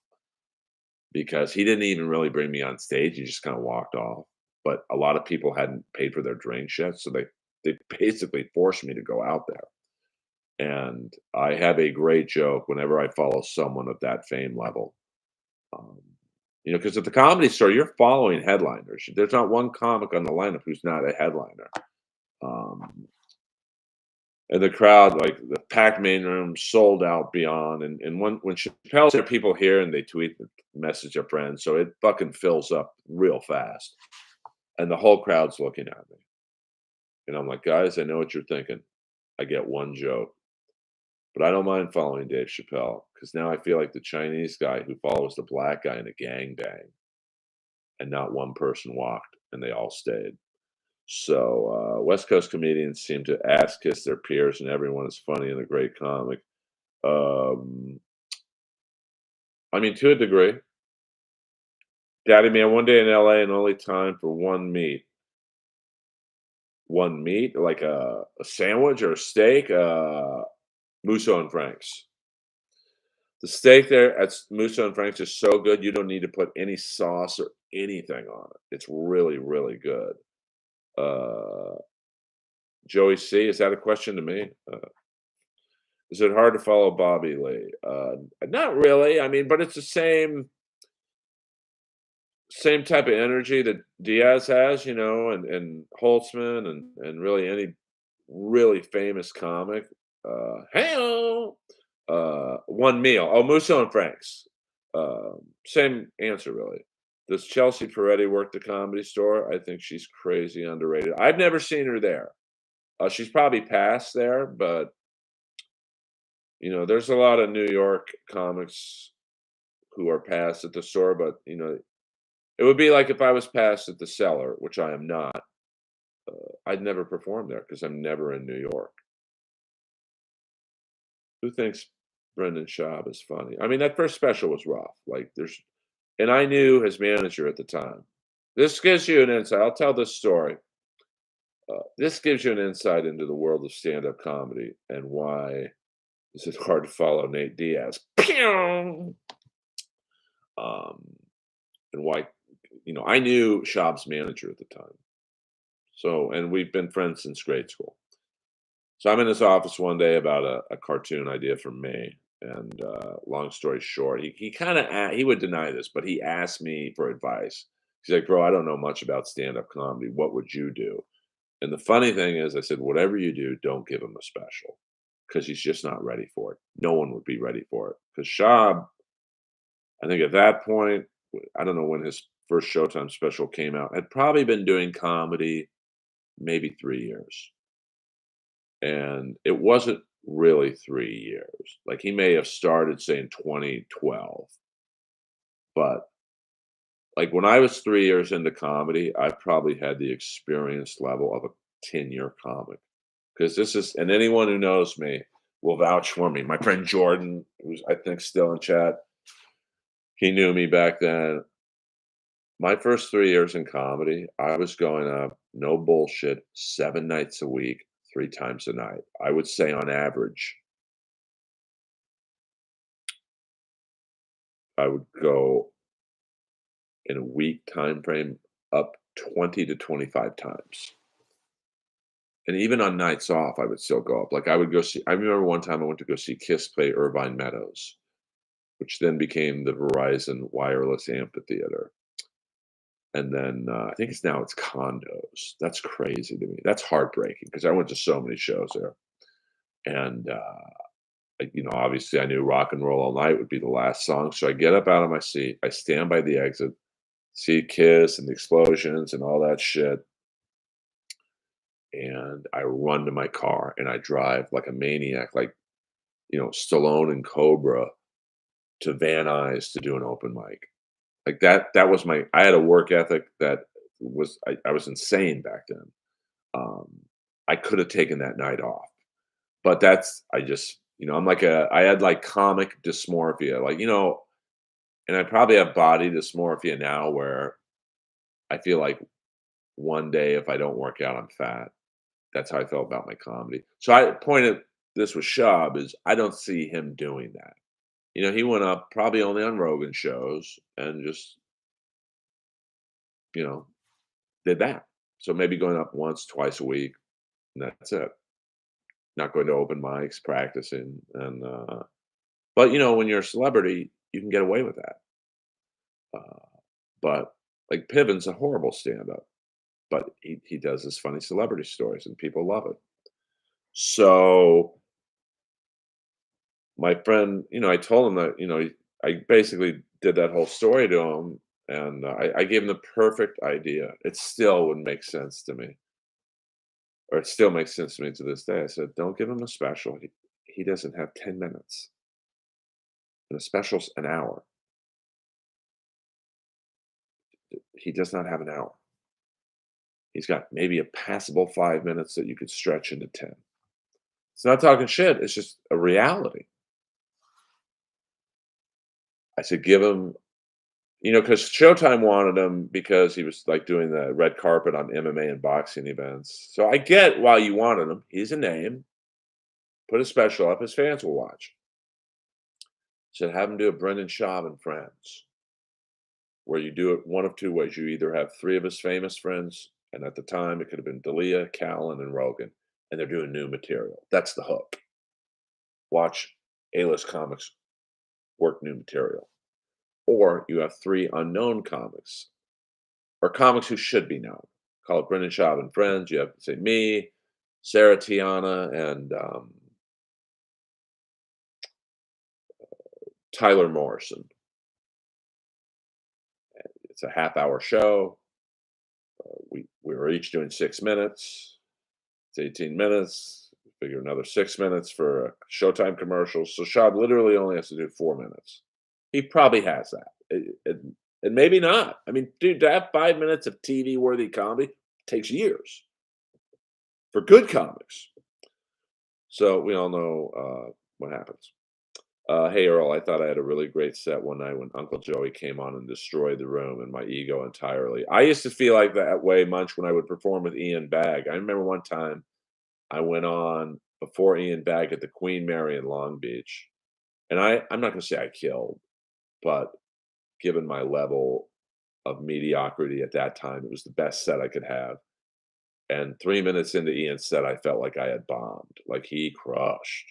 because he didn't even really bring me on stage. He just kind of walked off. But a lot of people hadn't paid for their drinks yet, so they basically forced me to go out there. And I have a great joke whenever I follow someone of that fame level. Um, because at the Comedy Store, you're following headliners. There's not one comic on the lineup who's not a headliner. Um, and the crowd, like the packed main room, sold out beyond. And when Chappelle's there, people hear and they tweet, message a friend, so it fucking fills up real fast. And the whole crowd's looking at me, and I'm like, guys, I know what you're thinking. I get one joke, but I don't mind following Dave Chappelle because now I feel like the Chinese guy who follows the black guy in a gangbang, and not one person walked, and they all stayed. So West Coast comedians seem to ass kiss their peers, and everyone is funny and a great comic. Um, I mean, to a degree. Daddy man, one day in LA and only time for one meat. One meat, like a sandwich or a steak, Musso and Frank's. The steak there at Musso and Frank's is so good, you don't need to put any sauce or anything on it. It's really, really good. Uh, Joey C, is that a question to me? Is it hard to follow Bobby Lee? Not really. I mean, but it's the same type of energy that Diaz has, and Holtzman and really any really famous comic. Hey, one meal. Oh, Musso and Frank's. Same answer, really. Does Chelsea Peretti work the Comedy Store? I think she's crazy underrated. I've never seen her there. She's probably past there, but, there's a lot of New York comics who are past at the store, but, it would be like if I was past at the Cellar, which I am not. I'd never perform there because 'cause I'm never in New York. Who thinks Brendan Schaub is funny? I mean, that first special was rough, like, and I knew his manager at the time. This gives you an insight. I'll tell this story. This gives you an insight into the world of stand-up comedy and why is it hard to follow Nate Diaz. Pew! Um, and why, I knew Schaub's manager at the time. So, and we've been friends since grade school. So I'm in his office one day about a cartoon idea for me. And long story short, he kind of he would deny this, but he asked me for advice. He's like, "Bro, I don't know much about stand-up comedy. What would you do?" And the funny thing is, I said, "Whatever you do, don't give him a special, because he's just not ready for it. No one would be ready for it." Because Schaub, I think at that point, I don't know when his first Showtime special came out, had probably been doing comedy maybe 3 years. And it wasn't really 3 years. Like, he may have started, say, in 2012, but, like, when I was 3 years into comedy, I probably had the experience level of a 10-year comic. Because this is and anyone who knows me will vouch for me. My friend Jordan, who's, I think, still in chat, he knew me back then. My first 3 years in comedy, I was going up, no bullshit, 7 nights a week, 3 times a night. I would say on average I would go in a week time frame up 20 to 25 times. And even on nights off, I would still go up. Like, I would go see I remember one time I went to go see Kiss play Irvine Meadows, which then became the Verizon Wireless Amphitheater. And then, I think it's condos. That's crazy to me. That's heartbreaking because I went to so many shows there. And, obviously, I knew "Rock and Roll All Night" would be the last song, so I get up out of my seat, I stand by the exit, see Kiss and the explosions and all that shit, and I run to my car and I drive like a maniac, like, Stallone and Cobra to Van Nuys to do an open mic. Like, that was I had a work ethic that I was insane back then. Um, I could have taken that night off, but I just, I had, like, comic dysmorphia, like, and I probably have body dysmorphia now where I feel like one day if I don't work out, I'm fat. That's how I felt about my comedy. So I pointed this with Shab is I don't see him doing that. He went up probably only on Rogan shows and just, you know, did that. So maybe going up once, twice a week, and that's it. Not going to open mics, practicing, and but when you're a celebrity, you can get away with that. Uh, but like Piven's a horrible stand-up, but he does his funny celebrity stories, and people love it. So my friend, I told him that, I basically did that whole story to him, and I gave him the perfect idea. It still would make sense to me, or it still makes sense to me to this day. I said, "Don't give him a special. He doesn't have 10 minutes, and a special's an hour. He does not have an hour. He's got maybe a passable 5 minutes that you could stretch into 10." It's not talking shit. It's just a reality. I said, "Give him." Because Showtime wanted him because he was, like, doing the red carpet on MMA and boxing events. So I get why you wanted him. He's a name. Put a special up, his fans will watch. Said, "Have him do a Brendan Schaub and Friends," where you do it one of 2 ways. You either have 3 of his famous friends, and at the time, it could have been D'Elia, Callan, and Rogan, and they're doing new material. That's the hook. Watch A-list comics work new material. Or you have 3 unknown comics, or comics who should be known. Call it Brendan Schaub and Friends. You have, say, me, Sarah Tiana, and Tyler Morrison. It's a half-hour show. We were each doing 6 minutes. It's 18 minutes. Figure another 6 minutes for a Showtime commercial. So Shab literally only has to do 4 minutes. He probably has that. And maybe not. I mean, dude, to have 5 minutes of TV worthy comedy takes years for good comics. So we all know what happens. Hey Earl, I thought I had a really great set one night when Uncle Joey came on and destroyed the room and my ego entirely. I used to feel like that way much when I would perform with Ian Bagg. I remember one time I went on before Ian Bagg at the Queen Mary in Long Beach. And I'm not going to say I killed, but given my level of mediocrity at that time, it was the best set I could have. And 3 minutes into Ian's set, I felt like I had bombed, like he crushed.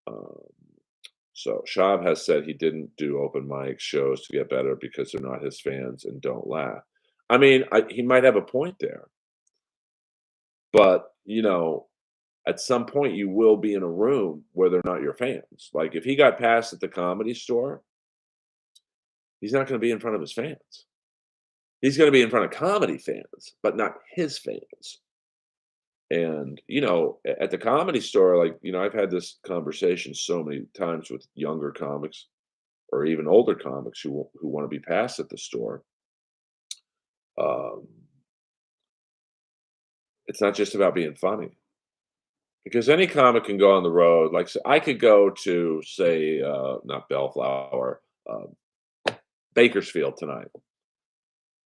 Um, so Shab has said he didn't do open mic shows to get better because they're not his fans and don't laugh. I mean, he might have a point there, but at some point you will be in a room where they're not your fans. Like if he got passed at the Comedy Store, he's not going to be in front of his fans. He's going to be in front of comedy fans, but not his fans. And, at the Comedy Store, like, I've had this conversation so many times with younger comics or even older comics who want to be passed at the store. Um, it's not just about being funny because any comic can go on the road. Like, so I could go to, say, not Bellflower, Bakersfield tonight.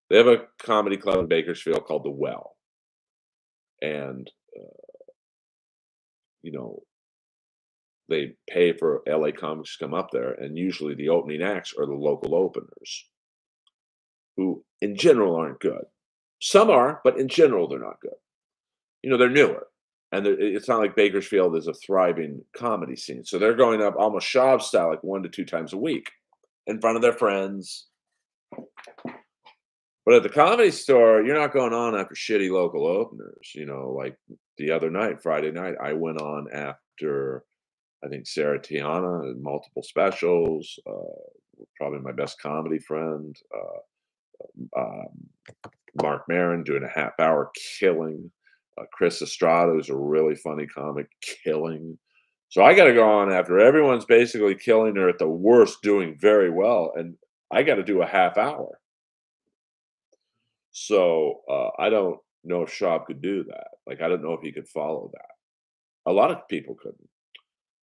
They have a comedy club in Bakersfield called The Well. And, you know, they pay for LA comics to come up there, and usually the opening acts are the local openers, who in general aren't good. Some are, but in general they're not good. They're newer, and it's not like Bakersfield is a thriving comedy scene. So they're going up almost Shaw style, like 1 to 2 times a week in front of their friends. But at the Comedy Store, you're not going on after shitty local openers. Like the other night, Friday night, I went on after I think Sarah Tiana and multiple specials. Probably my best comedy friend, Mark Maron doing a half hour killing. Chris Estrada, who's a really funny comic, killing. So I got to go on after everyone's basically killing or at the worst doing very well, and I got to do a half hour. So I don't know if Schaub could do that. Like I don't know if he could follow that. A lot of people couldn't.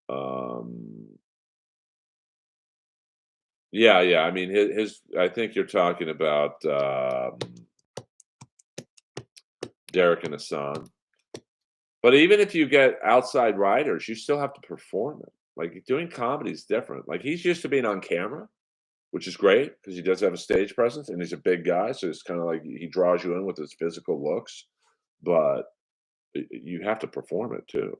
Um, yeah, yeah. I mean, his. I think you're talking about Derek and Hassan. But even if you get outside writers, you still have to perform it. Like doing comedy is different. Like he's used to being on camera, which is great because he does have a stage presence and he's a big guy. So it's kind of like he draws you in with his physical looks, but you have to perform it too.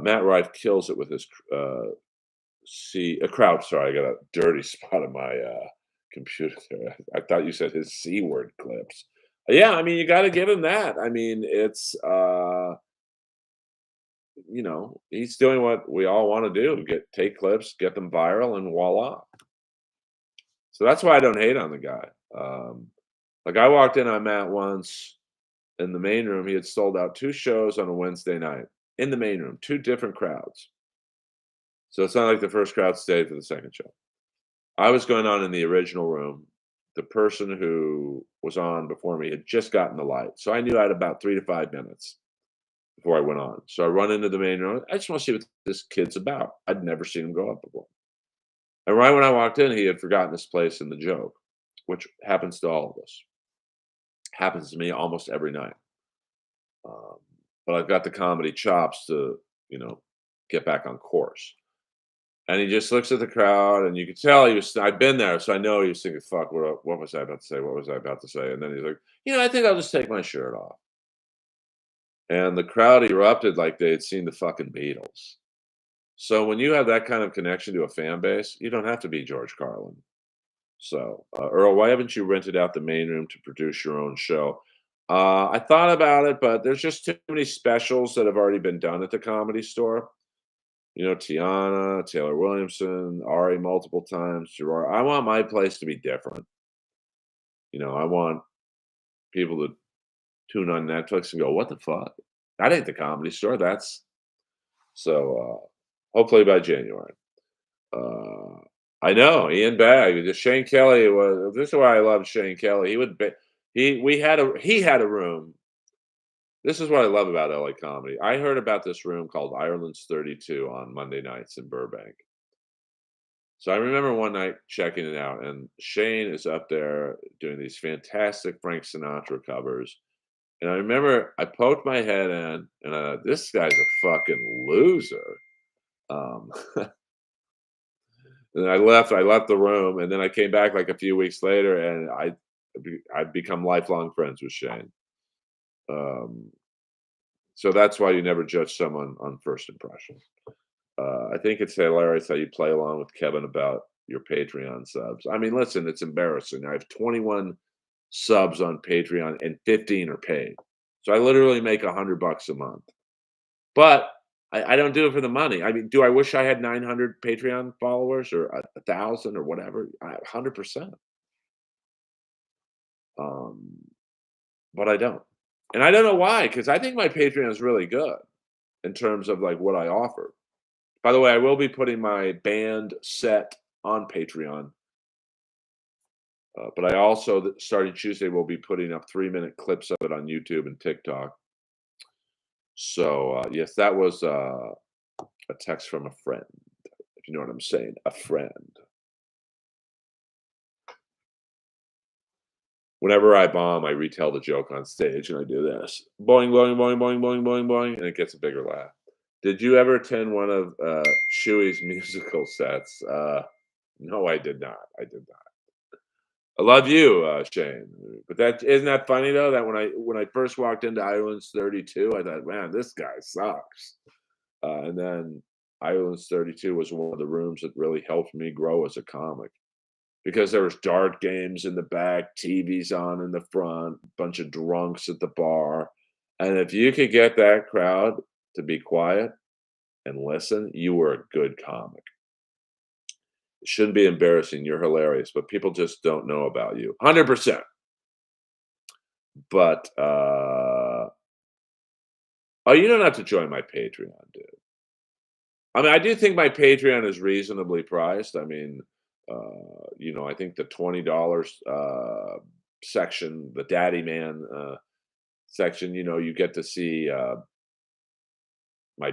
Matt Rife kills it with his a crowd. Sorry, I got a dirty spot on my computer there. I thought you said his C word clips. Yeah, I mean, you got to give him that. I mean, it's he's doing what we all want to do: take clips, get them viral, and voila. So that's why I don't hate on the guy. Like I walked in on Matt once in the main room. He had sold out 2 shows on a Wednesday night in the main room, 2 different crowds. So it's not like the first crowd stayed for the second show. I was going on in the original room. The person who was on before me had just gotten the light. So I knew I had about 3 to 5 minutes before I went on. So I run into the main room. I just want to see what this kid's about. I'd never seen him go up before. And right when I walked in, he had forgotten his place in the joke, which happens to all of us. Happens to me almost every night. Um, but I've got the comedy chops to, get back on course. And he just looks at the crowd, and you could tell I've been there, so I know he was thinking, fuck, what was I about to say? What was I about to say? And then he's like, I think I'll just take my shirt off. And the crowd erupted like they had seen the fucking Beatles. So when you have that kind of connection to a fan base, you don't have to be George Carlin. So, Earl, why haven't you rented out the main room to produce your own show? I thought about it, but there's just too many specials that have already been done at the Comedy Store. Tiana, Taylor Williamson, Ari multiple times, Gerard. I want my place to be different. I want people to tune on Netflix and go, "What the fuck?" That ain't the Comedy Store. That's so. Hopefully by January. Uh, I know Ian Bagg. The Shane Kelly was. This is why I love Shane Kelly. He would. He had a room. This is what I love about LA comedy. I heard about this room called Ireland's 32 on Monday nights in Burbank. So I remember one night checking it out, and Shane is up there doing these fantastic Frank Sinatra covers. And I remember I poked my head in, and this guy's a fucking loser. Um, and I left the room, and then I came back like a few weeks later, and I've become lifelong friends with Shane. Um, so that's why you never judge someone on first impression. I think it's hilarious how you play along with Kevin about your Patreon subs. I mean, listen, it's embarrassing. I have 21 subs on Patreon and 15 are paid. So I literally make $100 a month. But I don't do it for the money. I mean, do I wish I had 900 Patreon followers or a thousand or whatever? 100%. Um, but I don't, and I don't know why. Because I think my Patreon is really good in terms of like what I offer. By the way, I will be putting my band set on Patreon, but I also, starting Tuesday, will be putting up 3-minute clips of it on YouTube and TikTok. So, yes, that was a text from a friend, if you know what I'm saying, a friend. Whenever I bomb, I retell the joke on stage, and I do this: boing, boing, boing, boing, boing, boing, boing, and it gets a bigger laugh. Did you ever attend one of Chewie's musical sets? No, I did not. I did not. I love you, Shane. But that isn't that funny though. That when I first walked into Islands 32, I thought, man, this guy sucks. And then Islands 32 was one of the rooms that really helped me grow as a comic because there was dart games in the back, TVs on in the front, bunch of drunks at the bar, and if you could get that crowd to be quiet and listen, you were a good comic. It shouldn't be embarrassing. You're hilarious, but people just don't know about you. 100%. But oh, you don't have to join my Patreon, dude. I mean, I do think my Patreon is reasonably priced. I mean, I think the $20 section, the Daddy Man section, you get to see my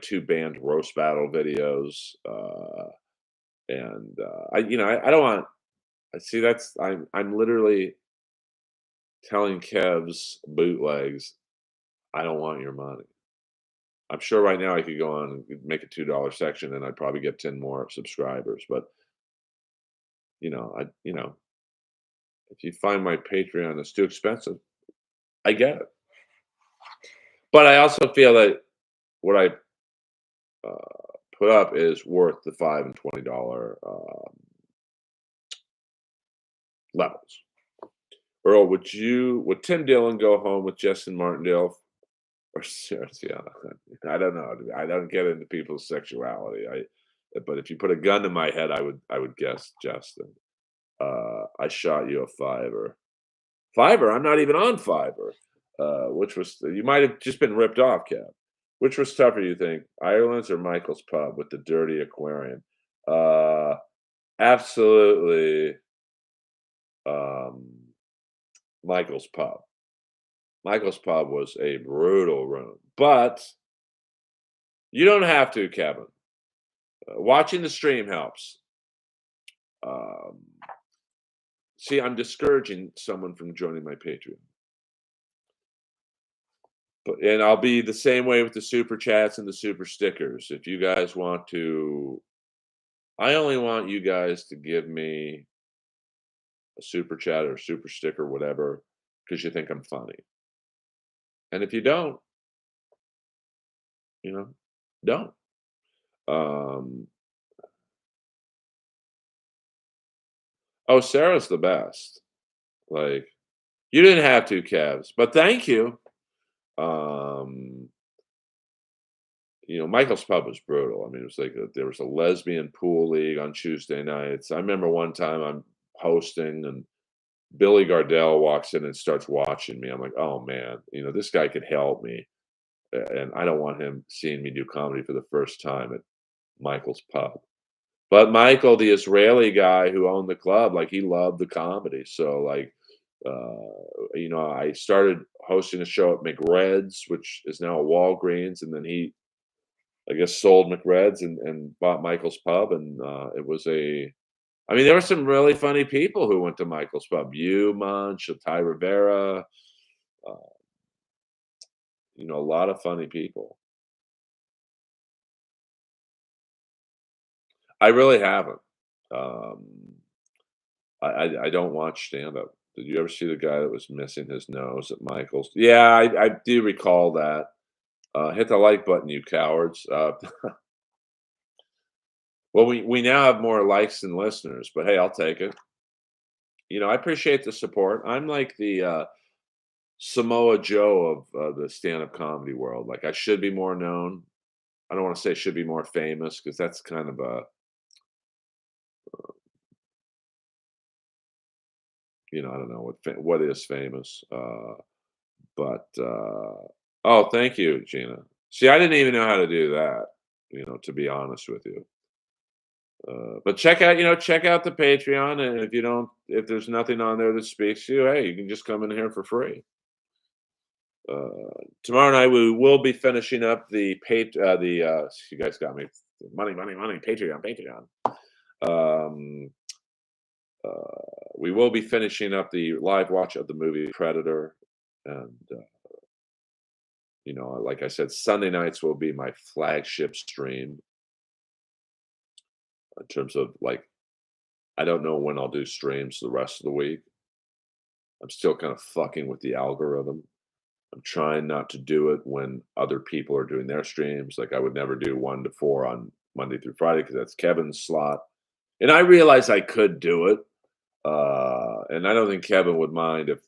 two band roast battle videos, and I don't want. I see that's I'm literally telling Kev's bootlegs, I don't want your money. I'm sure right now I could go on and make a $2 section and I'd probably get 10 more subscribers. But if you find my Patreon is too expensive, I get it. But I also feel that what I put up is worth the $5 and $20 levels. Earl, would Tim Dillon go home with Justin Martindale or yeah, I don't know. I don't get into people's sexuality. But if you put a gun to my head, I would guess Justin. I shot you a fiver. Fiverr? I'm not even on Fiverr. Which was you might have just been ripped off, Cap. Which was tougher, you think, Ireland's or Michael's pub with the dirty aquarium? Uh, Absolutely, um, Michael's pub. Michael's pub was a brutal room, but you don't have to, Kevin. Watching the stream helps. Um, See, I'm discouraging someone from joining my Patreon. And I'll be the same way with the super chats and the super stickers. If you guys want to, I only want you guys to give me a super chat or super sticker, whatever, because you think I'm funny. And if you don't, you know, don't. Um, oh, Sarah's the best. Like, you didn't have to, Cavs, but thank you. Um, Michael's pub was brutal. I mean, it was like there was a lesbian pool league on Tuesday nights. I remember one time I'm hosting and Billy Gardell walks in and starts watching me. I'm like, oh man, this guy could help me. and I don't want him seeing me do comedy for the first time at Michael's Pub. But Michael, the Israeli guy who owned the club, like, he loved the comedy, so, like, I started hosting a show at McRed's, which is now a Walgreens, and then he, I guess, sold McRed's and bought Michael's Pub, and, it was a I mean, there were some really funny people who went to Michael's Pub. You, Munch, Ty Rivera, uh, a lot of funny people. I really haven't. Um, I don't watch stand-up. Did you ever see the guy that was missing his nose at Michael's? Yeah, I do recall that. Hit the like button, you cowards. Well, we now have more likes than listeners, but hey, I'll take it. I appreciate the support. I'm like the Samoa Joe of the stand-up comedy world. Like, I should be more known. I don't want to say should be more famous because that's kind of a, I don't know what is famous. But oh, thank you, Gina. See, I didn't even know how to do that. To be honest with you. But check out the Patreon, and if there's nothing on there that speaks to you, hey, you can just come in here for free. Tomorrow night we will be finishing up you guys got me, money, money, money, Patreon, Patreon. Um, we will be finishing up the live watch of the movie Predator, and like I said, Sunday nights will be my flagship stream in terms of, like, I don't know when I'll do streams the rest of the week. I'm still kind of fucking with the algorithm. I'm trying not to do it when other people are doing their streams. Like, I would never do 1 to 4 on Monday through Friday because that's Kevin's slot. And I realize I could do it. And I don't think Kevin would mind if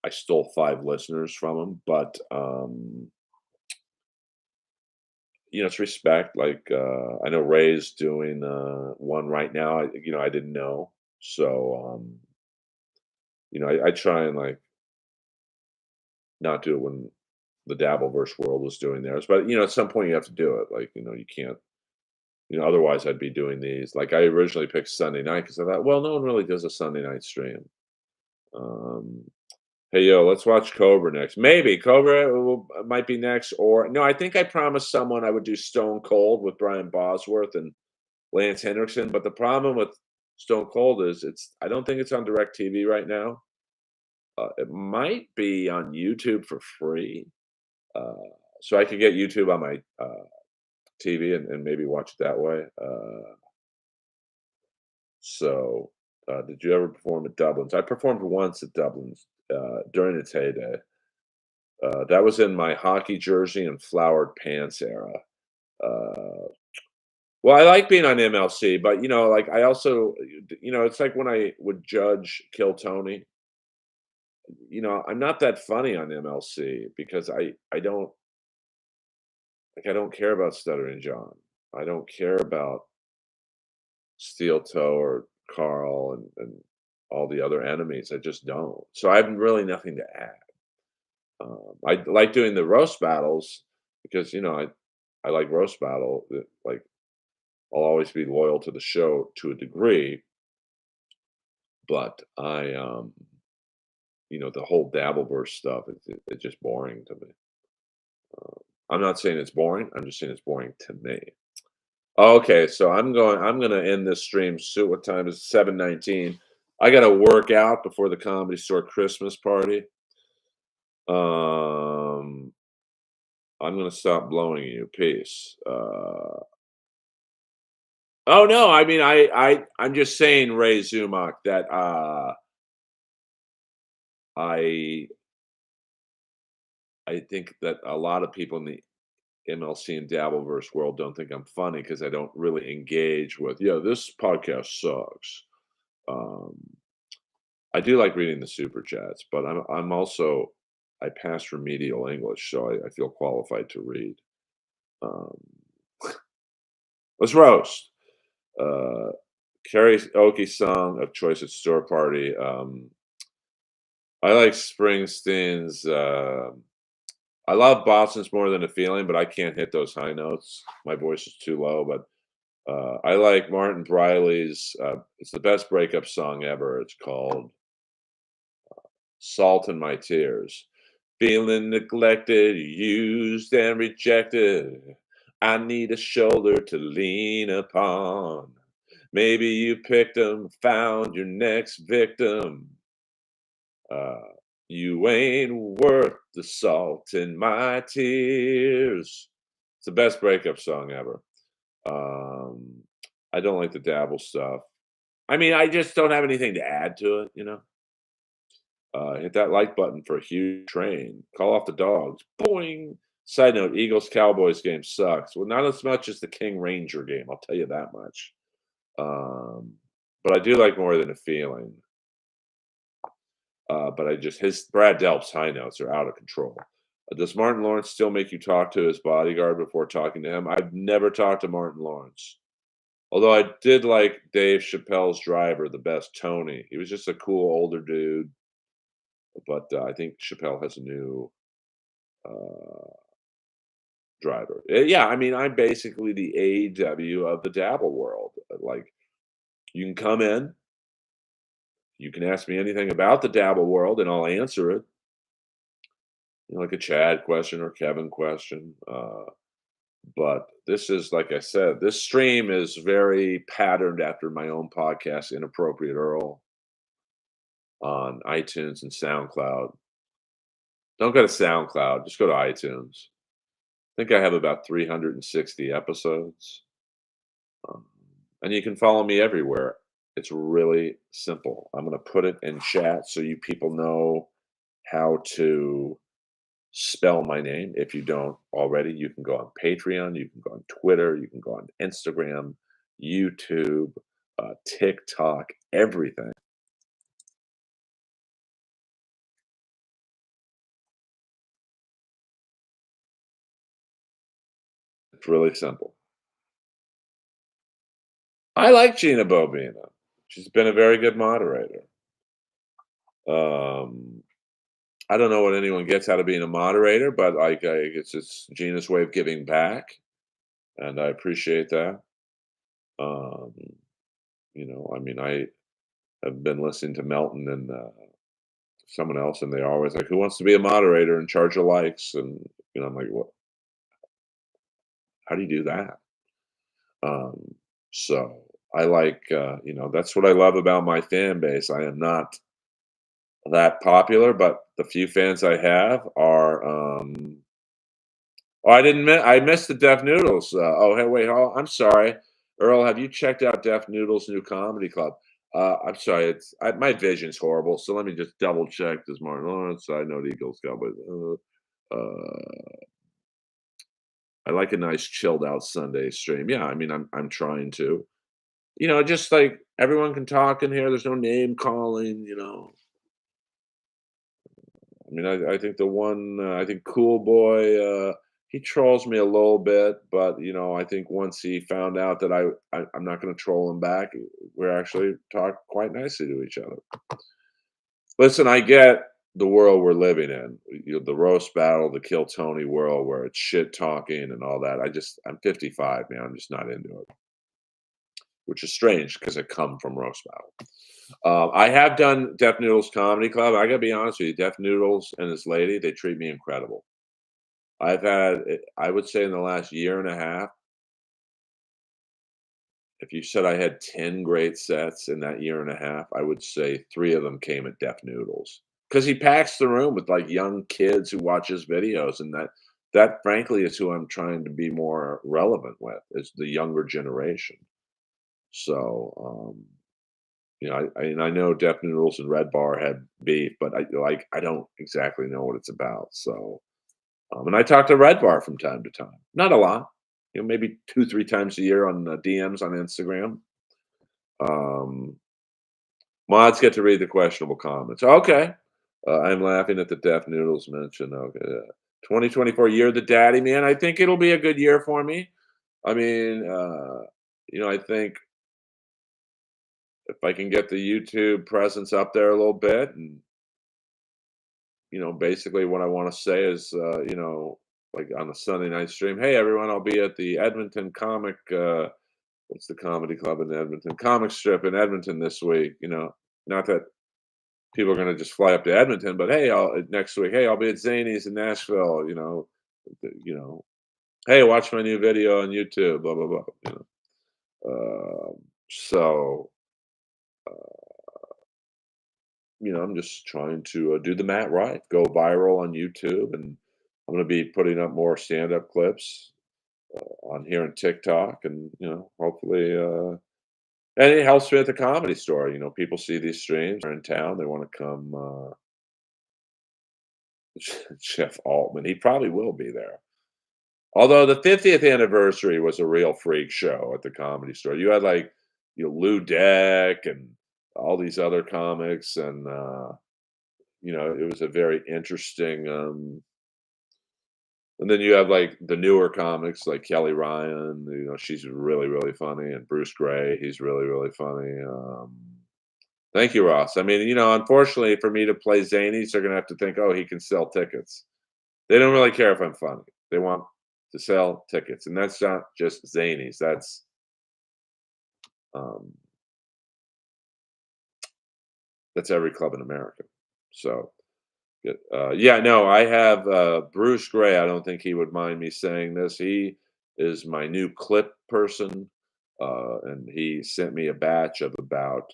I stole 5 listeners from him. But, it's respect. Like, I know Ray's doing one right now. I didn't know. So, I try and, like, not do it when the Dabbleverse world was doing theirs. But, at some point you have to do it. Like, you can't, otherwise I'd be doing these. Like, I originally picked Sunday night because I thought, well, no one really does a Sunday night stream. Um, hey, yo, let's watch Cobra next. Maybe might be next. Or, no, I think I promised someone I would do Stone Cold with Brian Bosworth and Lance Henriksen. But the problem with Stone Cold is I don't think it's on DirecTV right now. It might be on YouTube for free. Uh, so I could get YouTube on my TV and maybe watch it that way. Did you ever perform at Dublin's? I performed once at Dublin's during its heyday. That was in my hockey jersey and flowered pants era. Uh, well, I like being on MLC, but like, I also, it's like when I would judge Kill Tony. I'm not that funny on MLC because I don't care about Stuttering John. I don't care about Steel Toe or Carl and all the other enemies. I just don't. So I have really nothing to add. I like doing the roast battles because I like roast battle. Like, I'll always be loyal to the show to a degree, but the whole Dabbleverse stuff, it's just boring to me. I'm not saying it's boring. I'm just saying it's boring to me. Okay, so I'm gonna end this stream soon. What time is it? 7:19. I gotta work out before the Comedy Store Christmas party. Um, I'm gonna stop blowing you. Peace. Oh no, I mean, I'm just saying, Ray Zumach, that I I think that a lot of people in the MLC and Dabbleverse world don't think I'm funny because I don't really engage with, yeah, this podcast sucks. Um, I do like reading the super chats, but I'm also I passed remedial English, so I feel qualified to read. Um, let's roast. Uh, Karaoke song of choice at store party. I like Springsteen's. I love Boston's More Than a Feeling, but I can't hit those high notes. My voice is too low, but I like Martin Briley's. It's the best breakup song ever. It's called "Salt in My Tears." Feeling neglected, used, and rejected. I need a shoulder to lean upon. Maybe you picked 'em, found your next victim. Uh, you ain't worth the salt in my tears. It's the best breakup song ever. Um, I don't like the dabble stuff. I mean, I just don't have anything to add to it, you know? Hit that like button for a huge train. Call off the dogs. Boing. Side note: Eagles Cowboys game sucks. Well, not as much as the King Ranger game. I'll tell you that much. Um, but I do like More Than a Feeling. But I just his Brad Delp's high notes are out of control. Does Martin Lawrence still make you talk to his bodyguard before talking to him? I've never talked to Martin Lawrence. Although I did like Dave Chappelle's driver the best, Tony. He was just a cool older dude. But I think Chappelle has a new uh, driver. Yeah, I mean, I'm basically the AEW of the dabble world. Like, you can come in, you can ask me anything about the dabble world, and I'll answer it. You know, like a Chad question or Kevin question. But this is, like I said, this stream is very patterned after my own podcast, Inappropriate Earl, on iTunes and SoundCloud. Don't go to SoundCloud, just go to iTunes. I think I have about 360 episodes. Um, and you can follow me everywhere. It's really simple. I'm going to put it in chat so you people know how to spell my name. If you don't already, you can go on Patreon, you can go on Twitter, you can go on Instagram, YouTube, TikTok, everything. It's really simple. I like Gina Bobina. She's been a very good moderator. Um, I don't know what anyone gets out of being a moderator, but it's just Gina's way of giving back, and I appreciate that. Um, I mean, I have been listening to Melton and someone else, and they're always like, "Who wants to be a moderator and charge of likes?" And I'm like, "What? How do you do that?" Um, so I like, that's what I love about my fan base. I am not that popular, but the few fans I have are. Oh, I missed the Deaf Noodles. Oh, hey, wait, I'm sorry, Earl. Have you checked out Deaf Noodles' new comedy club? I'm sorry, my vision's horrible. So let me just double check. This Martin Lawrence. I know the Eagles Cowboys. I like a nice chilled out Sunday stream. Yeah, I mean, I'm trying to. Just like everyone can talk in here. There's no name calling. I mean, I think the one, I think Cool Boy, he trolls me a little bit, but I think once he found out that I'm not going to troll him back, we're actually talk quite nicely to each other. Listen, I get the world we're living in, the roast battle, the kill Tony world, where it's shit talking and all that. I'm 55, man. I'm just not into it, which is strange because I come from roast battle. I have done Deaf Noodles Comedy Club. I gotta be honest with you, Deaf Noodles and this lady, they treat me incredible. I would say in the last year and a half, if you said I had 10 great sets in that year and a half, I would say 3 of them came at Deaf Noodles. Because he packs the room with, like, young kids who watch his videos, and that frankly is who I'm trying to be more relevant with, is the younger generation. So, and I know Deaf Noodles and Red Bar had beef, but I don't exactly know what it's about. So, and I talk to Red Bar from time to time, not a lot, maybe 2, 3 times a year on DMs on Instagram. Um, Mods get to read the questionable comments. Okay, I'm laughing at the Deaf Noodles mention. Okay, 2024 year of the daddy man. I think it'll be a good year for me. I mean, I think if I can get the YouTube presence up there a little bit and basically what I want to say is, like on a Sunday night stream, hey everyone, I'll be at the Edmonton Comic. What's the comedy club in Edmonton? Comic Strip in Edmonton this week. Not that people are going to just fly up to Edmonton, but hey, next week, hey, I'll be at Zany's in Nashville. You know, hey, watch my new video on YouTube. Blah blah blah. So I'm just trying to do the mat right, go viral on YouTube, and I'm going to be putting up more stand-up clips on here on TikTok, and hopefully, and it helps me at the comedy store. People see these streams, they're in town, they want to come. Jeff Altman, he probably will be there. Although the 50th anniversary was a real freak show at the Comedy Store. You had like, Lou Deck and all these other comics, and it was a very interesting. And then you have like the newer comics like Kelly Ryan. She's really really funny, and Bruce Gray. He's really really funny. Thank you, Ross. I mean, unfortunately for me to play Zanies, they're gonna have to think, oh, he can sell tickets. They don't really care if I'm funny. They want to sell tickets, and that's not just Zanies. Um, that's every club in America. So, yeah, no, I have Bruce Gray. I don't think he would mind me saying this. He is my new clip person, and he sent me a batch of about,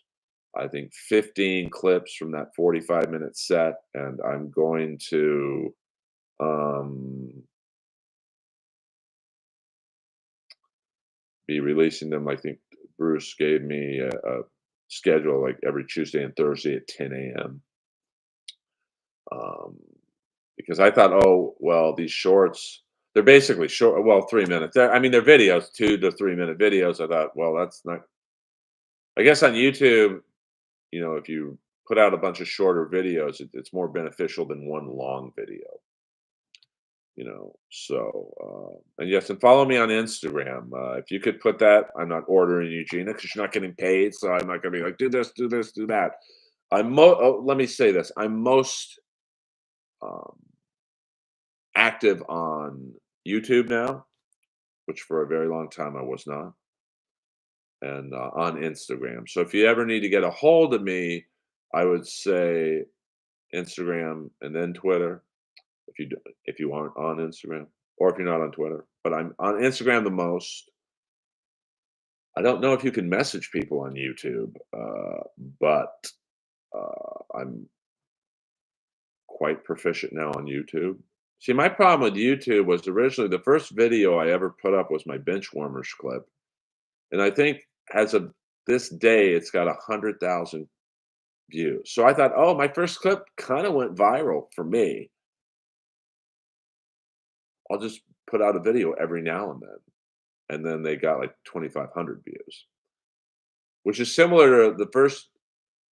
I think, 15 clips from that 45-minute set, and I'm going to um, be releasing them. I think Bruce gave me a schedule like every Tuesday and Thursday at 10 a.m. Um, because I thought, oh, well, these shorts, they're basically short, well, 3 minutes. I mean, they're videos, 2 to 3 minute videos. I thought, well, that's not, I guess on YouTube, if you put out a bunch of shorter videos, it's more beneficial than one long video. And yes, and follow me on Instagram. If you could put that, I'm not ordering you, Gina, because you're not getting paid, so I'm not gonna be like, do this, do this, do that. Let me say this: I'm most um, active on YouTube now, which for a very long time I was not, and on Instagram. So if you ever need to get a hold of me, I would say Instagram and then Twitter. If you aren't on Instagram, or if you're not on Twitter, but I'm on Instagram the most. I don't know if you can message people on YouTube, but I'm quite proficient now on YouTube. See, my problem with YouTube was originally the first video I ever put up was my bench warmers clip, and I think as of this day, it's got 100,000 views. So I thought, oh, my first clip kind of went viral for me. I'll just put out a video every now and then they got like 2,500 views, which is similar to the first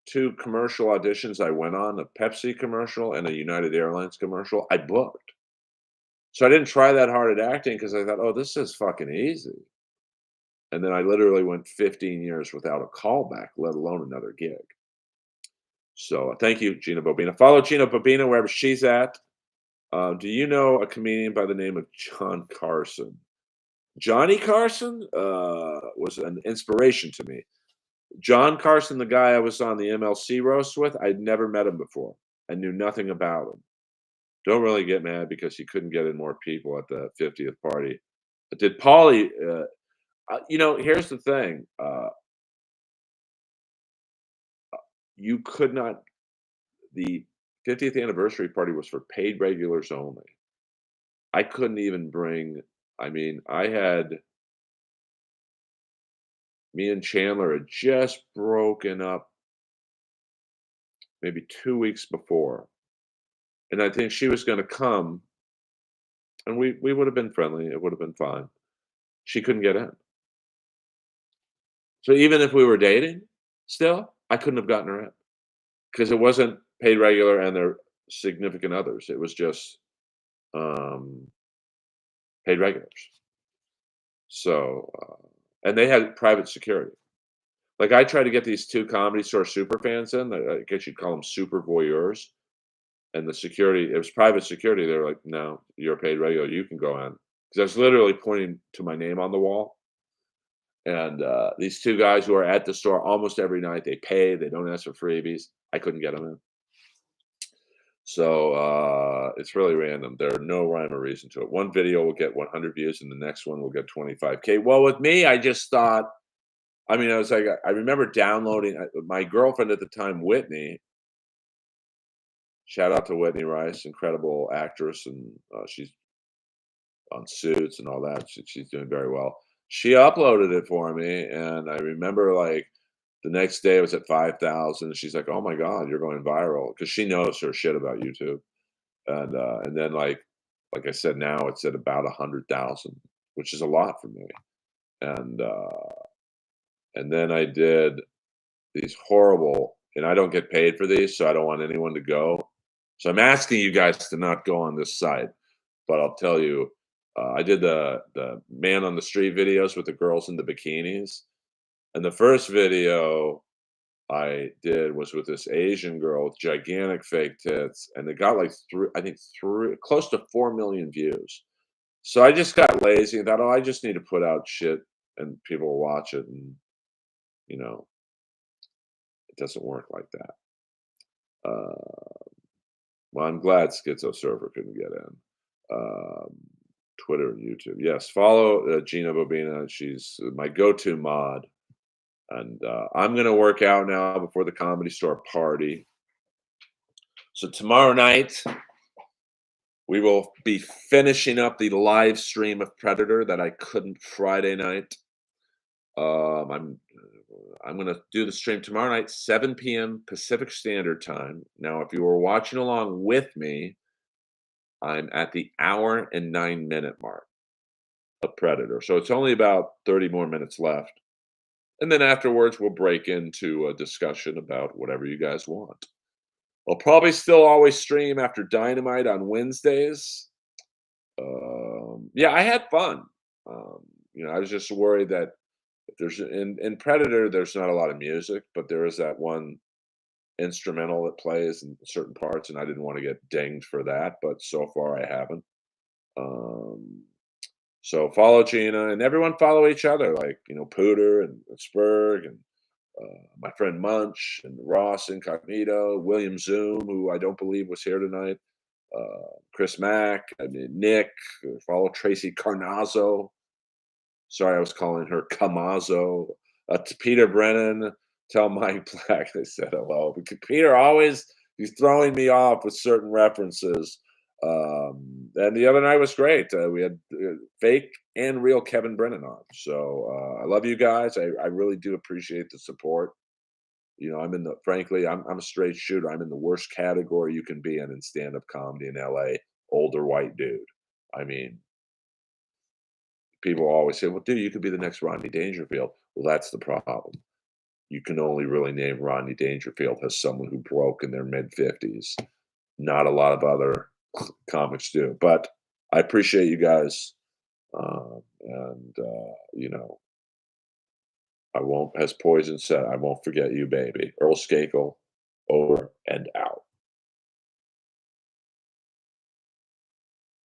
two commercial auditions I went on, a Pepsi commercial and a United Airlines commercial. I booked. So I didn't try that hard at acting because I thought, oh, this is fucking easy. And then I literally went 15 years without a callback, let alone another gig. So thank you, Gina Bobina. Follow Gina Bobina wherever she's at. Do you know a comedian by the name of John Carson? Johnny Carson was an inspiration to me. John Carson, the guy I was on the MLC roast with, I'd never met him before. I knew nothing about him. Don't really get mad because he couldn't get in more people at the 50th party. But did Paulie? Here's the thing: you could not. The 50th anniversary party was for paid regulars only. I couldn't even bring. I mean, I had me and Chandler had just broken up maybe 2 weeks before, and I think she was going to come, and we would have been friendly. It would have been fine. She couldn't get in. So even if we were dating still, I couldn't have gotten her in because it wasn't paid regular and their significant others. It was just um, paid regulars. So, and they had private security. Like I tried to get these two Comedy Store super fans in. I guess you'd call them super voyeurs. And the security, it was private security. They were like, "No, you're a paid regular. You can go in." Because I was literally pointing to my name on the wall. And these two guys who are at the store almost every night, they pay. They don't ask for freebies. I couldn't get them in. So it's really random. There are no rhyme or reason to it. One video will get 100 views, and the next one will get 25K. Well, with me, I just thought. I mean, I was like, I remember downloading. My girlfriend at the time, Whitney. Shout out to Whitney Rice, incredible actress, and she's on Suits and all that. She's doing very well. She uploaded it for me, and I remember like the next day it was at 5,000. She's like, "Oh my god, you're going viral," because she knows her shit about YouTube. And then like I said, now it's at about 100,000, which is a lot for me. And and then I did these horrible, and I don't get paid for these, so I don't want anyone to go. So I'm asking you guys to not go on this site. But I'll tell you, I did the man on the street videos with the girls in the bikinis, and the first video I did was with this Asian girl with gigantic fake tits, and it got like I think three, close to 4 million views. So I just got lazy and thought, oh, I just need to put out shit and people will watch it, and you know, it doesn't work like that. Uh, well, I'm glad Schizo Surfer couldn't get in. Twitter and YouTube. Yes, follow Gina Bobina. She's my go-to mod. And I'm going to work out now before the Comedy Store party. So tomorrow night, we will be finishing up the live stream of Predator that I couldn't Friday night. I'm going to do the stream tomorrow night, 7 p.m. Pacific Standard Time. Now, if you were watching along with me, I'm at the hour and 9 minute mark of Predator. So it's only about 30 more minutes left. And then afterwards, we'll break into a discussion about whatever you guys want. I'll probably still always stream after Dynamite on Wednesdays. Yeah, I had fun. Um, I was just worried that if there's in Predator, there's not a lot of music, but there is that one instrumental that plays in certain parts, and I didn't want to get dinged for that. But so far, I haven't. Um, so follow Gina and everyone follow each other, like Pooter and Spurg and my friend Munch and Ross Incognito, William Zoom, who I don't believe was here tonight, Chris Mack, I mean, Nick, follow Tracy Carnazzo. Sorry, I was calling her Camazo. To Peter Brennan, tell Mike Black I said hello. Because Peter always, he's throwing me off with certain references. And the other night was great. We had fake and real Kevin Brennan on. So I love you guys. I really do appreciate the support. I'm in frankly, I'm a straight shooter. I'm in the worst category you can be in stand-up comedy in LA, older white dude. I mean, people always say, well, dude, you could be the next Rodney Dangerfield. Well, that's the problem. You can only really name Rodney Dangerfield as someone who broke in their mid 50s. Not a lot of other comics do. But I appreciate you guys. And, I won't, as Poison said, I won't forget you, baby. Earl Skakel, over and out.